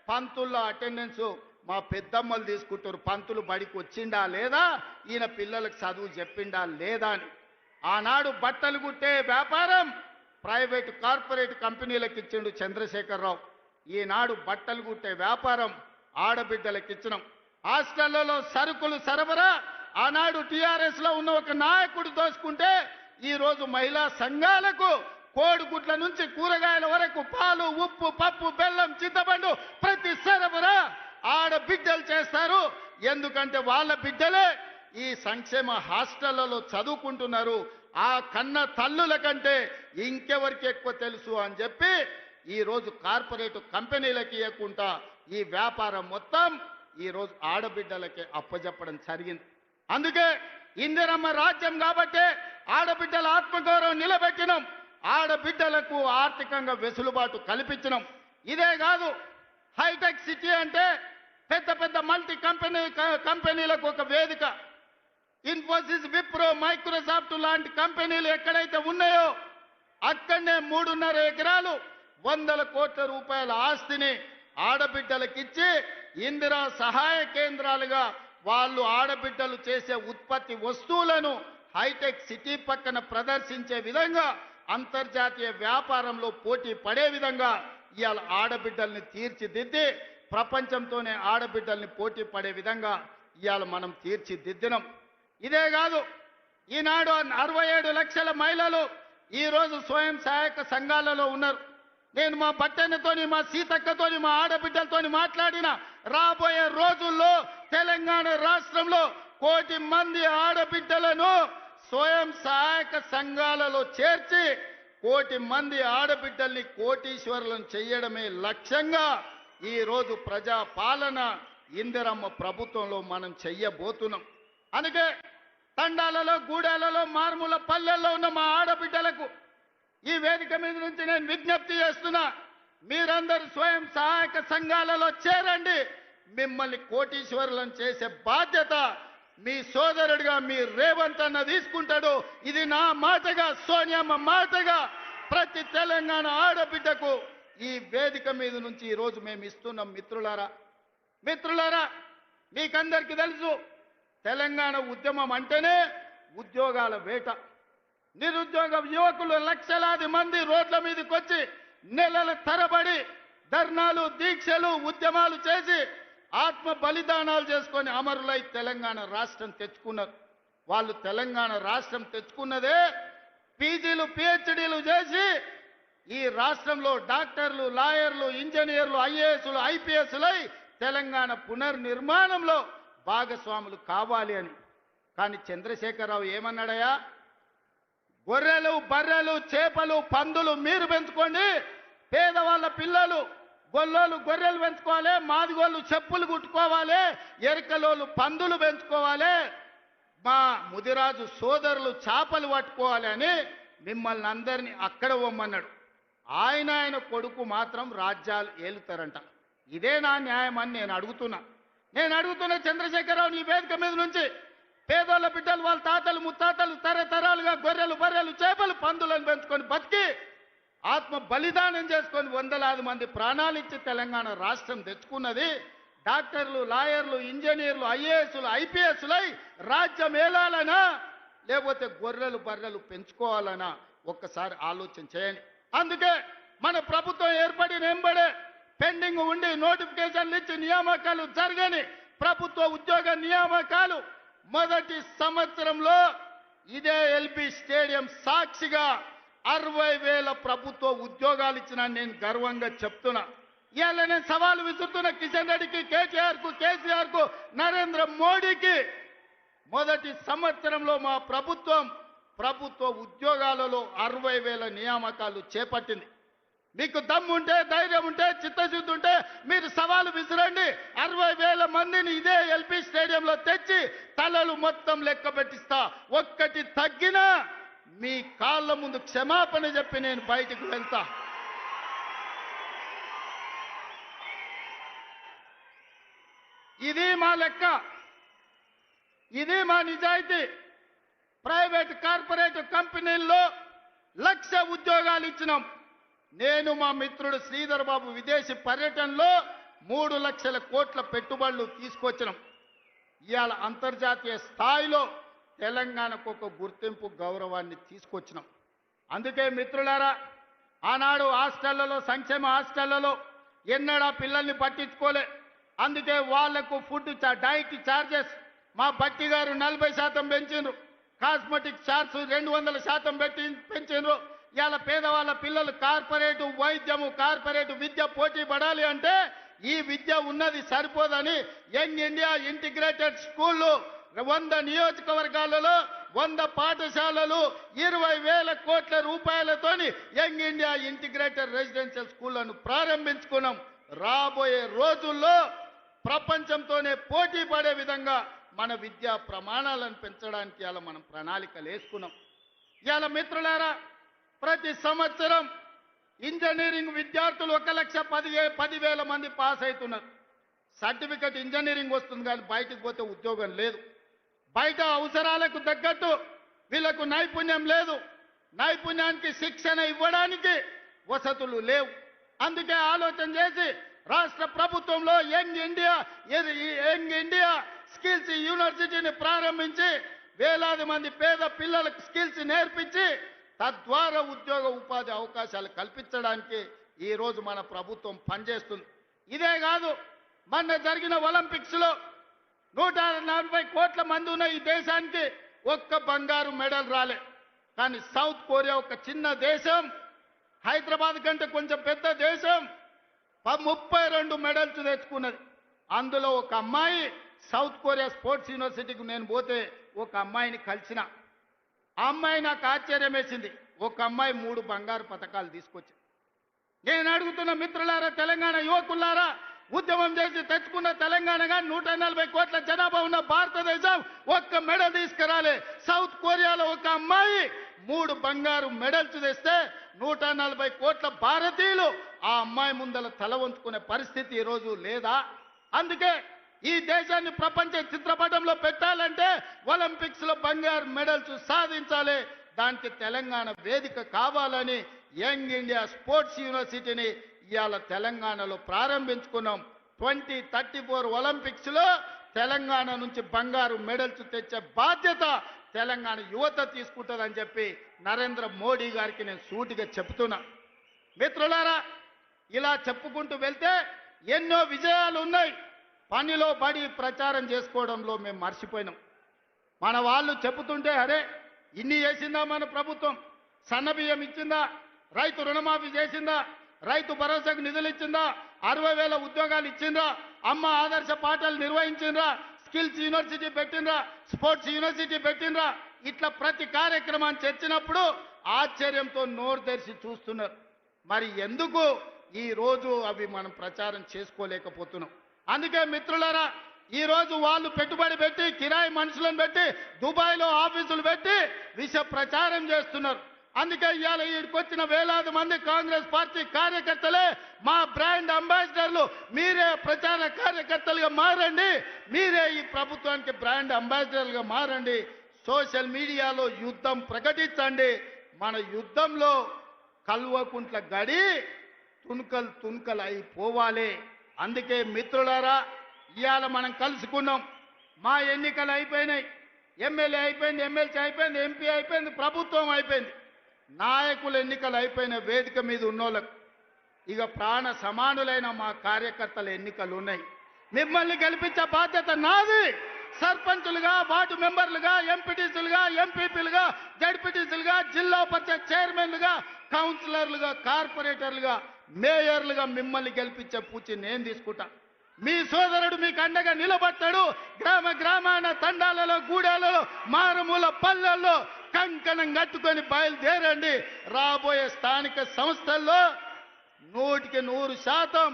పంతుల్లో అటెండెన్స్ మా పెద్దమ్మలు తీసుకుంటారు. పంతులు బడికి వచ్చిండా లేదా, ఈయన పిల్లలకు చదువు చెప్పిండా లేదా అని. ఆనాడు బట్టలు కుట్టే వ్యాపారం ప్రైవేటు కార్పొరేట్ కంపెనీలకు ఇచ్చిండు చంద్రశేఖరరావు. ఈనాడు బట్టలు కుట్టే వ్యాపారం ఆడబిడ్డలకు ఇచ్చినాం. హాస్టళ్లలో సరుకులు సరఫరా ఆనాడు టీఆర్ఎస్ లో ఉన్న ఒక నాయకుడు దోచుకుంటే ఈరోజు మహిళా సంఘాలకు కోడిగుడ్ల నుంచి కూరగాయల వరకు పాలు, ఉప్పు, పప్పు, బెల్లం, చింతపండు ప్రతి సరఫరా ఆడబిడ్డలు చేస్తారు. ఎందుకంటే వాళ్ళ బిడ్డలే ఈ సంక్షేమ హాస్టళ్లలో చదువుకుంటున్నారు. ఆ కన్న తల్లుల కంటే ఇంకెవరికి ఎక్కువ తెలుసు అని చెప్పి ఈరోజు కార్పొరేట్ కంపెనీలకి ఇవ్వకుండా ఈ వ్యాపారం మొత్తం ఈరోజు ఆడబిడ్డలకే అప్పజెప్పడం జరిగింది. అందుకే ఇందిరమ్మ రాజ్యం కాబట్టి ఆడబిడ్డల ఆత్మగౌరవం నిలబెట్టినాం, ఆడబిడ్డలకు ఆర్థికంగా వెసులుబాటు కల్పించినాం. ఇదే కాదు, హైటెక్ సిటీ అంటే పెద్ద పెద్ద మల్టీ కంపెనీలకు ఒక వేదిక. ఇన్ఫోసిస్, విప్రో, మైక్రోసాఫ్ట్ లాంటి కంపెనీలు ఎక్కడైతే ఉన్నాయో అక్కడనే 3.5 ఎకరాలు 100 కోట్ల రూపాయల ఆస్తిని ఆడబిడ్డలకిచ్చి ఇందిరా సహాయ కేంద్రాలుగా వాళ్ళు ఆడబిడ్డలు చేసే ఉత్పత్తి వస్తువులను హైటెక్ సిటీ పక్కన ప్రదర్శించే విధంగా, అంతర్జాతీయ వ్యాపారంలో పోటీ పడే విధంగా ఇవాళ ఆడబిడ్డల్ని తీర్చిదిద్ది ప్రపంచంతోనే ఆడబిడ్డల్ని పోటీ పడే విధంగా ఇవాళ మనం తీర్చిదిద్దినాం. ఇదే కాదు, ఈనాడు 67 లక్షల మహిళలు ఈరోజు స్వయం సహాయక సంఘాలలో ఉన్నారు. నేను మా బట్టెనతోని, మా సీతక్కతోని, మా ఆడబిడ్డలతోని మాట్లాడిన రాబోయే రోజుల్లో తెలంగాణ రాష్ట్రంలో 1 కోటి మంది ఆడబిడ్డలను స్వయం సహాయక సంఘాలలో చేర్చి 1 కోటి మంది ఆడబిడ్డల్ని కోటీశ్వరులను చేయడమే లక్ష్యంగా ఈరోజు ప్రజా పాలన ఇందిరమ్మ ప్రభుత్వంలో మనం చెయ్యబోతున్నాం. అందుకే తండాలలో, గూడాలలో, మారుమూల పల్లెల్లో ఉన్న మా ఆడబిడ్డలకు ఈ వేదిక మీద నుంచి నేను విజ్ఞప్తి చేస్తున్నా, మీరందరూ స్వయం సహాయక సంఘాలలో చేరండి. మిమ్మల్ని కోటీశ్వరులను చేసే బాధ్యత మీ సోదరుడిగా మీ రేవంత్ అన్న తీసుకుంటాడు. ఇది నా మాటగా, సోనియమ్మ మాటగా ప్రతి తెలంగాణ ఆడబిడ్డకు ఈ వేదిక మీద నుంచి ఈరోజు మేము ఇస్తున్నాం. మిత్రులారా, మీకందరికీ తెలుసు, తెలంగాణ ఉద్యమం అంటేనే ఉద్యోగాల వేట. నిరుద్యోగ యువకులు లక్షలాది మంది రోడ్ల మీదకి వచ్చి నెలల తరబడి ధర్నాలు, దీక్షలు, ఉద్యమాలు చేసి ఆత్మ బలిదానాలు చేసుకొని అమరులై తెలంగాణ రాష్ట్రం తెచ్చుకున్నారు. వాళ్ళు తెలంగాణ రాష్ట్రం తెచ్చుకున్నదే పీజీలు పిహెచ్డీలు చేసి ఈ రాష్ట్రంలో డాక్టర్లు లాయర్లు ఇంజనీర్లు ఐఏఎస్లు ఐపీఎస్లై తెలంగాణ పునర్నిర్మాణంలో భాగస్వాములు కావాలి అని. కానీ చంద్రశేఖరరావు ఏమన్నాడయా? గొర్రెలు బర్రెలు చేపలు పందులు మీరు పెంచుకోండి, పేదవాళ్ళ పిల్లలు గొల్లోళ్ళు గొర్రెలు పెంచుకోవాలి, మాదిగోళ్ళు చెప్పులు కుట్టుకోవాలి, ఎరకలోళ్ళు పందులు పెంచుకోవాలి, మా ముదిరాజు సోదరులు చేపలు పట్టుకోవాలి అని మిమ్మల్ని అందరినీ అక్కడ పొమ్మన్నాడు. ఆయన కొడుకు మాత్రం రాజ్యాలు ఏలుతారంట. ఇదే నా న్యాయం అని నేను అడుగుతున్నా చంద్రశేఖరరావు నీ వేదిక మీద నుంచి. పేదోళ్ళ బిడ్డలు వాళ్ళ తాతలు ముత్తాతలు తరతరాలుగా గొర్రెలు బర్రెలు చేపలు పందులను పెంచుకొని బతికి ఆత్మ బలిదానం చేసుకొని వందలాది మంది ప్రాణాలు ఇచ్చి తెలంగాణ రాష్ట్రం తెచ్చుకున్నది. డాక్టర్లు లాయర్లు ఇంజనీర్లు ఐఏఎస్లు ఐపీఎస్లై రాజ్యం ఏలాలనా లేకపోతే గొర్రెలు బర్రెలు పెంచుకోవాలనా ఒక్కసారి ఆలోచన చేయండి. అందుకే మన ప్రభుత్వం ఏర్పడిన వెంబడే పెండింగ్ ఉండి నోటిఫికేషన్లు ఇచ్చి నియామకాలు జరగని ప్రభుత్వ ఉద్యోగ నియామకాలు మొదటి సంవత్సరంలో ఇదే ఎల్బీ స్టేడియం సాక్షిగా 60,000 ప్రభుత్వ ఉద్యోగాలు ఇచ్చిన నేను గర్వంగా చెప్తున్నా. ఇవాళ నేను సవాలు విసురుతున్న కిషన్ రెడ్డికి, కేటీఆర్కు, కేసీఆర్కు, నరేంద్ర మోడీకి. మొదటి సంవత్సరంలో మా ప్రభుత్వ ఉద్యోగాలలో 60,000 నియామకాలు చేపట్టింది. మీకు దమ్ము ఉంటే ధైర్యం ఉంటే చిత్తశుద్ధి ఉంటే మీరు సవాలు విసిరండి. 60,000 మందిని ఇదే ఎల్బీ స్టేడియంలో తెచ్చి తలలు మొత్తం లెక్క పెట్టిస్తా. ఒక్కటి తగ్గినా మీ కాళ్ళ ముందు క్షమాపణ చెప్పి నేను బయటికి వెళ్తా. ఇది మా లెక్క, ఇది మా నిజాయితీ. ప్రైవేట్ కార్పొరేట్ కంపెనీల్లో 1,00,000 ఉద్యోగాలు ఇచ్చినాం. నేను మా మిత్రుడు శ్రీధర్ బాబు విదేశీ పర్యటనలో 3 లక్షల కోట్ల పెట్టుబడులు తీసుకొచ్చినాం. ఇవాళ అంతర్జాతీయ స్థాయిలో తెలంగాణకు ఒక గుర్తింపు గౌరవాన్ని తీసుకొచ్చినాం. అందుకే మిత్రులారా, ఆనాడు హాస్టళ్లలో సంక్షేమ హాస్టళ్లలో ఎన్నడా పిల్లల్ని పట్టించుకోలే. అందుకే వాళ్లకు ఫుడ్ డైట్ ఛార్జెస్ మా బట్టి గారు 40% పెంచిండ్రు. Cosmetic charge 200% పెంచిండ్రు. ఇవాళ పేదవాళ్ళ పిల్లలు కార్పొరేటు వైద్యము కార్పొరేటు విద్య పోటీ పడాలి అంటే ఈ విద్య ఉన్నది సరిపోదని యంగ్ ఇండియా ఇంటిగ్రేటెడ్ స్కూళ్ళు 100 నియోజకవర్గాలలో 100 పాఠశాలలు 20,000 కోట్ల రూపాయలతోని యంగ్ ఇండియా ఇంటిగ్రేటెడ్ రెసిడెన్షియల్ స్కూళ్లను ప్రారంభించుకున్నాం. రాబోయే రోజుల్లో ప్రపంచంతోనే పోటీ పడే విధంగా మన విద్యా ప్రమాణాలను పెంచడానికి ఇలా మనం ప్రణాళికలు వేసుకున్నాం. ఇవాళ మిత్రులారా, ప్రతి సంవత్సరం ఇంజనీరింగ్ విద్యార్థులు 1,10,000 మంది పాస్ అవుతున్నారు. సర్టిఫికెట్ ఇంజనీరింగ్ వస్తుంది కానీ బయటకు పోతే ఉద్యోగం లేదు. బయట అవసరాలకు తగ్గట్టు వీళ్ళకు నైపుణ్యం లేదు. నైపుణ్యానికి శిక్షణ ఇవ్వడానికి వసతులు లేవు. అందుకే ఆలోచన చేసి రాష్ట్ర ప్రభుత్వంలో యంగ్ ఇండియా స్కిల్స్ యూనివర్సిటీని ప్రారంభించి వేలాది మంది పేద పిల్లలకు స్కిల్స్ నేర్పించి తద్వారా ఉద్యోగ ఉపాధి అవకాశాలు కల్పించడానికి ఈరోజు మన ప్రభుత్వం పనిచేస్తుంది. ఇదే కాదు, మొన్న జరిగిన ఒలింపిక్స్ లో 140 కోట్ల మంది ఉన్న ఈ దేశానికి ఒక్క బంగారు మెడల్ రాలే. కానీ సౌత్ కొరియా ఒక చిన్న దేశం, హైదరాబాద్ కంటే కొంచెం పెద్ద దేశం, 32 మెడల్స్ తెచ్చుకున్నది. అందులో ఒక అమ్మాయి సౌత్ కొరియా స్పోర్ట్స్ యూనివర్సిటీకి నేను పోతే ఒక అమ్మాయిని కలిసిన. ఆ అమ్మాయి నాకు ఆశ్చర్యం వేసింది. ఒక అమ్మాయి 3 బంగారు పతకాలు తీసుకొచ్చింది. నేను అడుగుతున్న మిత్రులారా, తెలంగాణ యువకులారా, ఉద్యమం చేసి తెచ్చుకున్న తెలంగాణగా 140 కోట్ల జనాభా ఉన్న భారతదేశం ఒక్క మెడల్ తీసుకురాలే. సౌత్ కొరియాలో ఒక అమ్మాయి 3 బంగారు మెడల్స్ తెస్తే 140 కోట్ల భారతీయులు ఆ అమ్మాయి ముందల తల వంచుకునే పరిస్థితి ఈరోజు లేదా? అందుకే ఈ దేశాన్ని ప్రపంచ చిత్రపటంలో పెట్టాలంటే ఒలింపిక్స్ లో బంగారు మెడల్స్ సాధించాలి. దానికి తెలంగాణ వేదిక కావాలని యంగ్ ఇండియా స్పోర్ట్స్ యూనివర్సిటీని ఇవాళ తెలంగాణలో ప్రారంభించుకున్నాం. 2034 ఒలింపిక్స్ లో తెలంగాణ నుంచి బంగారు మెడల్స్ తెచ్చే బాధ్యత తెలంగాణ యువత తీసుకుంటుందని చెప్పి నరేంద్ర మోడీ గారికి నేను సూటిగా చెప్తున్నా. మిత్రులారా, ఇలా చెప్పుకుంటూ వెళ్తే ఎన్నో విజయాలు ఉన్నాయి. పనిలో పడి ప్రచారం చేసుకోవడంలో మేము మర్చిపోయినాం. మన వాళ్ళు చెబుతుంటే అరే ఇన్ని చేసిందా మన ప్రభుత్వం, సన్నబియ్యం ఇచ్చిందా, రైతు రుణమాఫీ చేసిందా, రైతు భరోసాకు నిధులు ఇచ్చిందా, 60,000 ఉద్యోగాలు ఇచ్చిందా, అమ్మ ఆదర్శ పాఠాలు నిర్వహించిందా, స్కిల్స్ యూనివర్సిటీ పెట్టిండ్రా, స్పోర్ట్స్ యూనివర్సిటీ పెట్టిండ్రా, ఇట్లా ప్రతి కార్యక్రమాన్ని చర్చినప్పుడు ఆశ్చర్యంతో నోరు తెరిచి చూస్తున్నారు. మరి ఎందుకు ఈ రోజు అవి మనం ప్రచారం చేసుకోలేకపోతున్నాం? అందుకే మిత్రులారా, ఈ రోజు వాళ్ళు పెట్టుబడి పెట్టి కిరాయి మనుషులను పెట్టి దుబాయ్లో ఆఫీసులు పెట్టి విష ప్రచారం చేస్తున్నారు. అందుకే ఇవాళ ఈడికొచ్చిన వేలాది మంది కాంగ్రెస్ పార్టీ కార్యకర్తలే మా బ్రాండ్ అంబాసిడర్లు. మీరే ప్రచార కార్యకర్తలుగా మారండి, మీరే ఈ ప్రభుత్వానికి బ్రాండ్ అంబాసిడర్లుగా మారండి. సోషల్ మీడియాలో యుద్ధం ప్రకటించండి. మన యుద్ధంలో కల్వకుంట్ల గడి తుణుకలు అయిపోవాలి. అందుకే మిత్రులారా, ఇవాళ మనం కలుసుకున్నాం. మా ఎన్నికలు అయిపోయినాయి, ఎమ్మెల్యే అయిపోయింది, ఎమ్మెల్సీ అయిపోయింది, ఎంపీ అయిపోయింది, ప్రభుత్వం అయిపోయింది. నాయకుల ఎన్నికలు అయిపోయిన వేదిక మీద ఉన్నోళ్ళకు ఇక ప్రాణ సమానులైన మా కార్యకర్తల ఎన్నికలు ఉన్నాయి. మిమ్మల్ని గెలిపించే బాధ్యత నాది. సర్పంచులుగా, వార్డు మెంబర్లుగా, ఎంపీటీసీలుగా, ఎంపీపీలుగా, జడ్పీటీసీలుగా, జిల్లా పరిషత్ చైర్మన్లుగా, కౌన్సిలర్లుగా, కార్పొరేటర్లుగా, మేయర్లుగా మిమ్మల్ని గెలిపించే పూచి నేను తీసుకుంటా. మీ సోదరుడు మీకు అండగా నిలబడతాడు. గ్రామ గ్రామాన తండాలలో, గూడాలలో, మారుమూల పల్లెల్లో కంకణం కట్టుకొని బయలుదేరండి. రాబోయే స్థానిక సంస్థల్లో 100%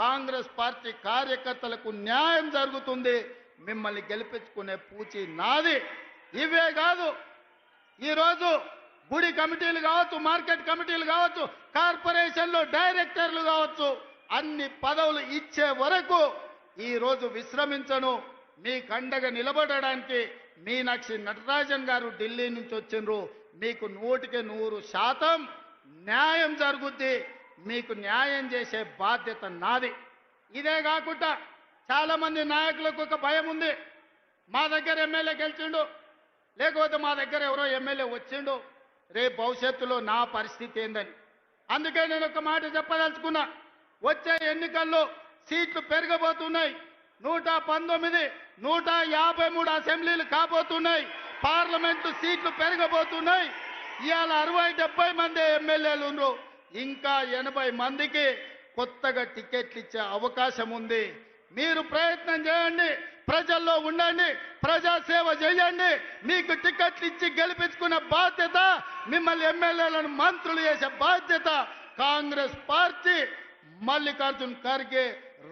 కాంగ్రెస్ పార్టీ కార్యకర్తలకు న్యాయం జరుగుతుంది. మిమ్మల్ని గెలిపించుకునే పూచి నాది. ఇవే కాదు, ఈరోజు గుడి కమిటీలు కావచ్చు, మార్కెట్ కమిటీలు కావచ్చు, కార్పొరేషన్లో డైరెక్టర్లు కావచ్చు, అన్ని పదవులు ఇచ్చే వరకు ఈరోజు విశ్రమించను. మీకు అండగా నిలబడడానికి మీనాక్షి నటరాజన్ గారు ఢిల్లీ నుంచి వచ్చిండ్రు. మీకు 100% న్యాయం జరుగుద్ది. మీకు న్యాయం చేసే బాధ్యత నాది. ఇదే కాకుండా చాలా మంది నాయకులకు ఒక భయం ఉంది. మా దగ్గర ఎమ్మెల్యే గెలిచిండు, లేకపోతే మా దగ్గర ఎవరో ఎమ్మెల్యే వచ్చిండు, రేపు భవిష్యత్తులో నా పరిస్థితి ఏందని. అందుకే నేను ఒక మాట చెప్పదలుచుకున్నా. వచ్చే ఎన్నికల్లో సీట్లు పెరగబోతున్నాయి. 119, 153 అసెంబ్లీలు కాబోతున్నాయి. పార్లమెంటు సీట్లు పెరగబోతున్నాయి. ఇవాళ 60-70 మంది ఎమ్మెల్యేలు ఉన్నారు. ఇంకా 80 మందికి కొత్తగా టికెట్లు ఇచ్చే అవకాశం ఉంది. మీరు ప్రయత్నం చేయండి, ప్రజల్లో ఉండండి, ప్రజాసేవ చేయండి. మీకు టికెట్లు ఇచ్చి గెలిపించుకునే బాధ్యత, మిమ్మల్ని ఎమ్మెల్యేలను మంత్రులు చేసే బాధ్యత కాంగ్రెస్ పార్టీ మల్లికార్జున్ ఖర్గే,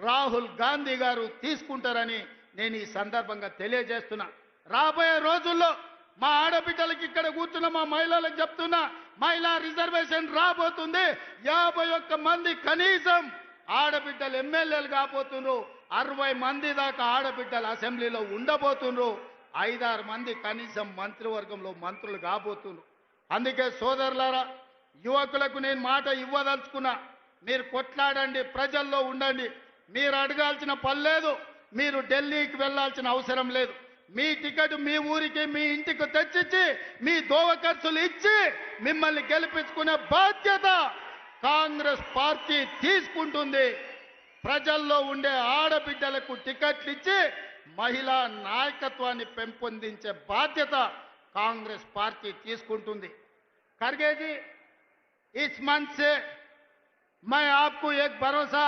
రాహుల్ గాంధీ గారు తీసుకుంటారని నేను ఈ సందర్భంగా తెలియజేస్తున్నా. రాబోయే రోజుల్లో మా ఆడబిడ్డలకి ఇక్కడ కూర్చున్న మా మహిళలకు చెప్తున్నా, మహిళా రిజర్వేషన్ రాబోతుంది. 51 మంది కనీసం ఆడబిడ్డలు ఎమ్మెల్యేలు కాబోతున్నారు. 60 మంది దాకా ఆడబిడ్డలు అసెంబ్లీలో ఉండబోతున్నారు. 5-6 మంది కనీసం మంత్రివర్గంలో మంత్రులు కాబోతున్నారు. అందుకే సోదరులారా, యువకులకు నేను మాట ఇవ్వదలుచుకున్నా. మీరు కొట్లాడండి, ప్రజల్లో ఉండండి. మీరు అడగాల్సిన పని లేదు, మీరు ఢిల్లీకి వెళ్లాల్సిన అవసరం లేదు. మీ టికెట్ మీ ఊరికి, మీ ఇంటికి తెచ్చిచ్చి, మీ దోవ ఖర్చులు ఇచ్చి మిమ్మల్ని గెలిపించుకునే బాధ్యత కాంగ్రెస్ పార్టీ తీసుకుంటుంది. ప్రజల్లో ఉండే ఆడబిడ్డలకు టికెట్లు ఇచ్చి మహిళా నాయకత్వాన్ని పెంపొందించే బాధ్యత కాంగ్రెస్ పార్టీ తీసుకుంటుంది. ఖర్గే जी, इस मंच से मैं आपको एक भरोसा,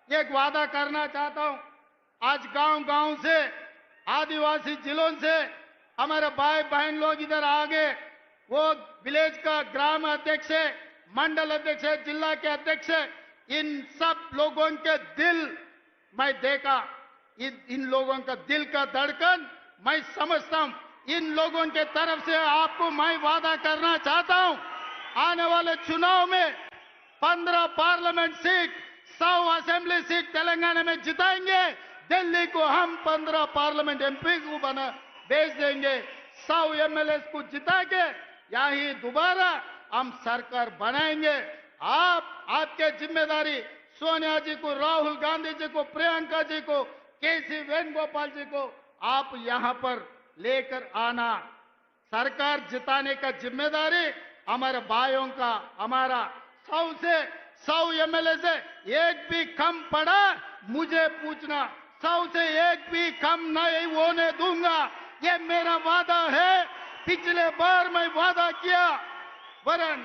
एक वादा करना चाहता हूं. आज गांव-गांव से, आदिवासी जिलों से हमारे भाई बहन लोग इधर आ गए. वो विलेज का ग्राम अध्यक्ष है, मंडल अध्यक्ष है, जिला के अध्यक्ष है. इन सब लोगों के दिल मैं देखा, इन लोगों का दिल का धड़कन मैं समझता हूं. इन लोगों के तरफ से आपको मैं वादा करना चाहता हूं, आने वाले चुनाव में 15 parliament seat, 100 assembly seat Telangana में जिताएंगे. दिल्ली को हम 15 पार्लियामेंट एमपी को बना भेज देंगे. 100 एमएलए को जिता के यही दोबारा हम सरकार बनाएंगे. आपके जिम्मेदारी सोनिया जी को, राहुल गांधी जी को, प्रियंका जी को, केसी वेणुगोपाल जी को आप यहां पर लेकर आना. सरकार जिताने का जिम्मेदारी हमारे भाइयों का. हमारा 100 एमएलए से एक भी कम पड़ा मुझे पूछना. 100 से एक भी कम नहीं होने दूंगा. ये मेरा वादा है। पिछले बार मैं वादा किया वरन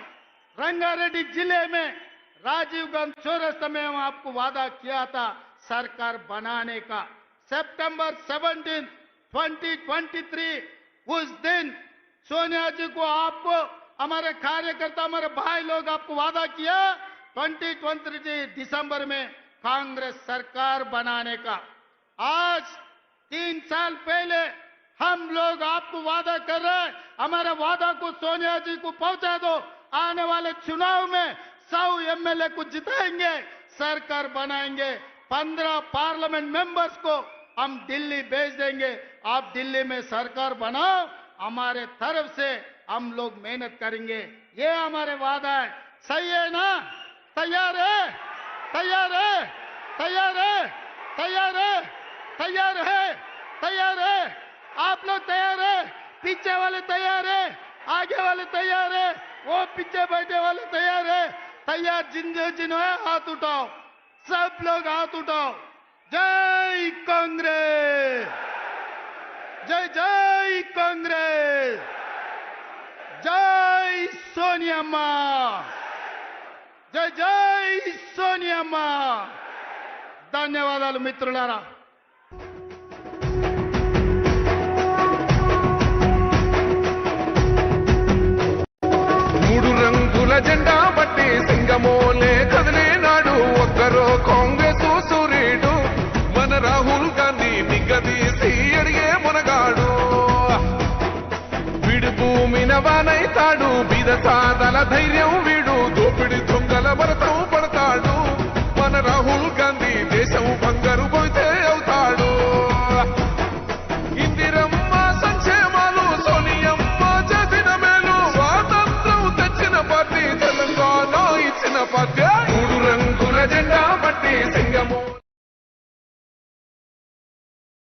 रंगारेड्डी जिले में राजीव गांधी चौरस्ता में हम आपको वादा किया था सरकार बनाने का। सितंबर 17, 2023 उस दिन सोनिया जी को आपको हमारे कार्यकर्ता हमारे भाई लोग आपको वादा किया 2023 दिसंबर में कांग्रेस सरकार बनाने का। आज 3 साल पहले हम लोग आपको वादा कर रहे हैं, हमारे वादा को सोनिया जी को पहुंचा दो। आने वाले चुनाव में 100 एमएलए को जिताएंगे, सरकार बनाएंगे। 15 पार्लियामेंट मेंबर्स को हम दिल्ली भेज देंगे। आप दिल्ली में सरकार बनाओ, हमारे तरफ से हम लोग मेहनत करेंगे। ये हमारे वादा है। सही है ना? तैयार है? तैयार है? तैयार है? तैयार है? तैयार है? तैयार है? आप लोग तैयार है? पीछे वाले तैयार है? आगे वाले तैयार है? वो पीछे बैठे वाले तैयार है? तैयार जिन्होंने हाथ उठाओ, सब लोग हाथ उठाओ। जय कांग्रेस, जय जय कांग्रेस, जय सोनिया मां, जय जय सोनिया मां। ధన్యవాదాలు మిత్రులారా। మూడు రంగుల జెండా బట్టి సింగమోలే కదిలేనాడు ఒక్కరో కాంగ్రెస్ సూర్యుడు మన రాహుల్ గాంధీ నిగ్గదీసి అడిగే మునగాడు విడు భూమిన వానైతాడు బీద సాదల ధైర్యం వీడు దోపిడి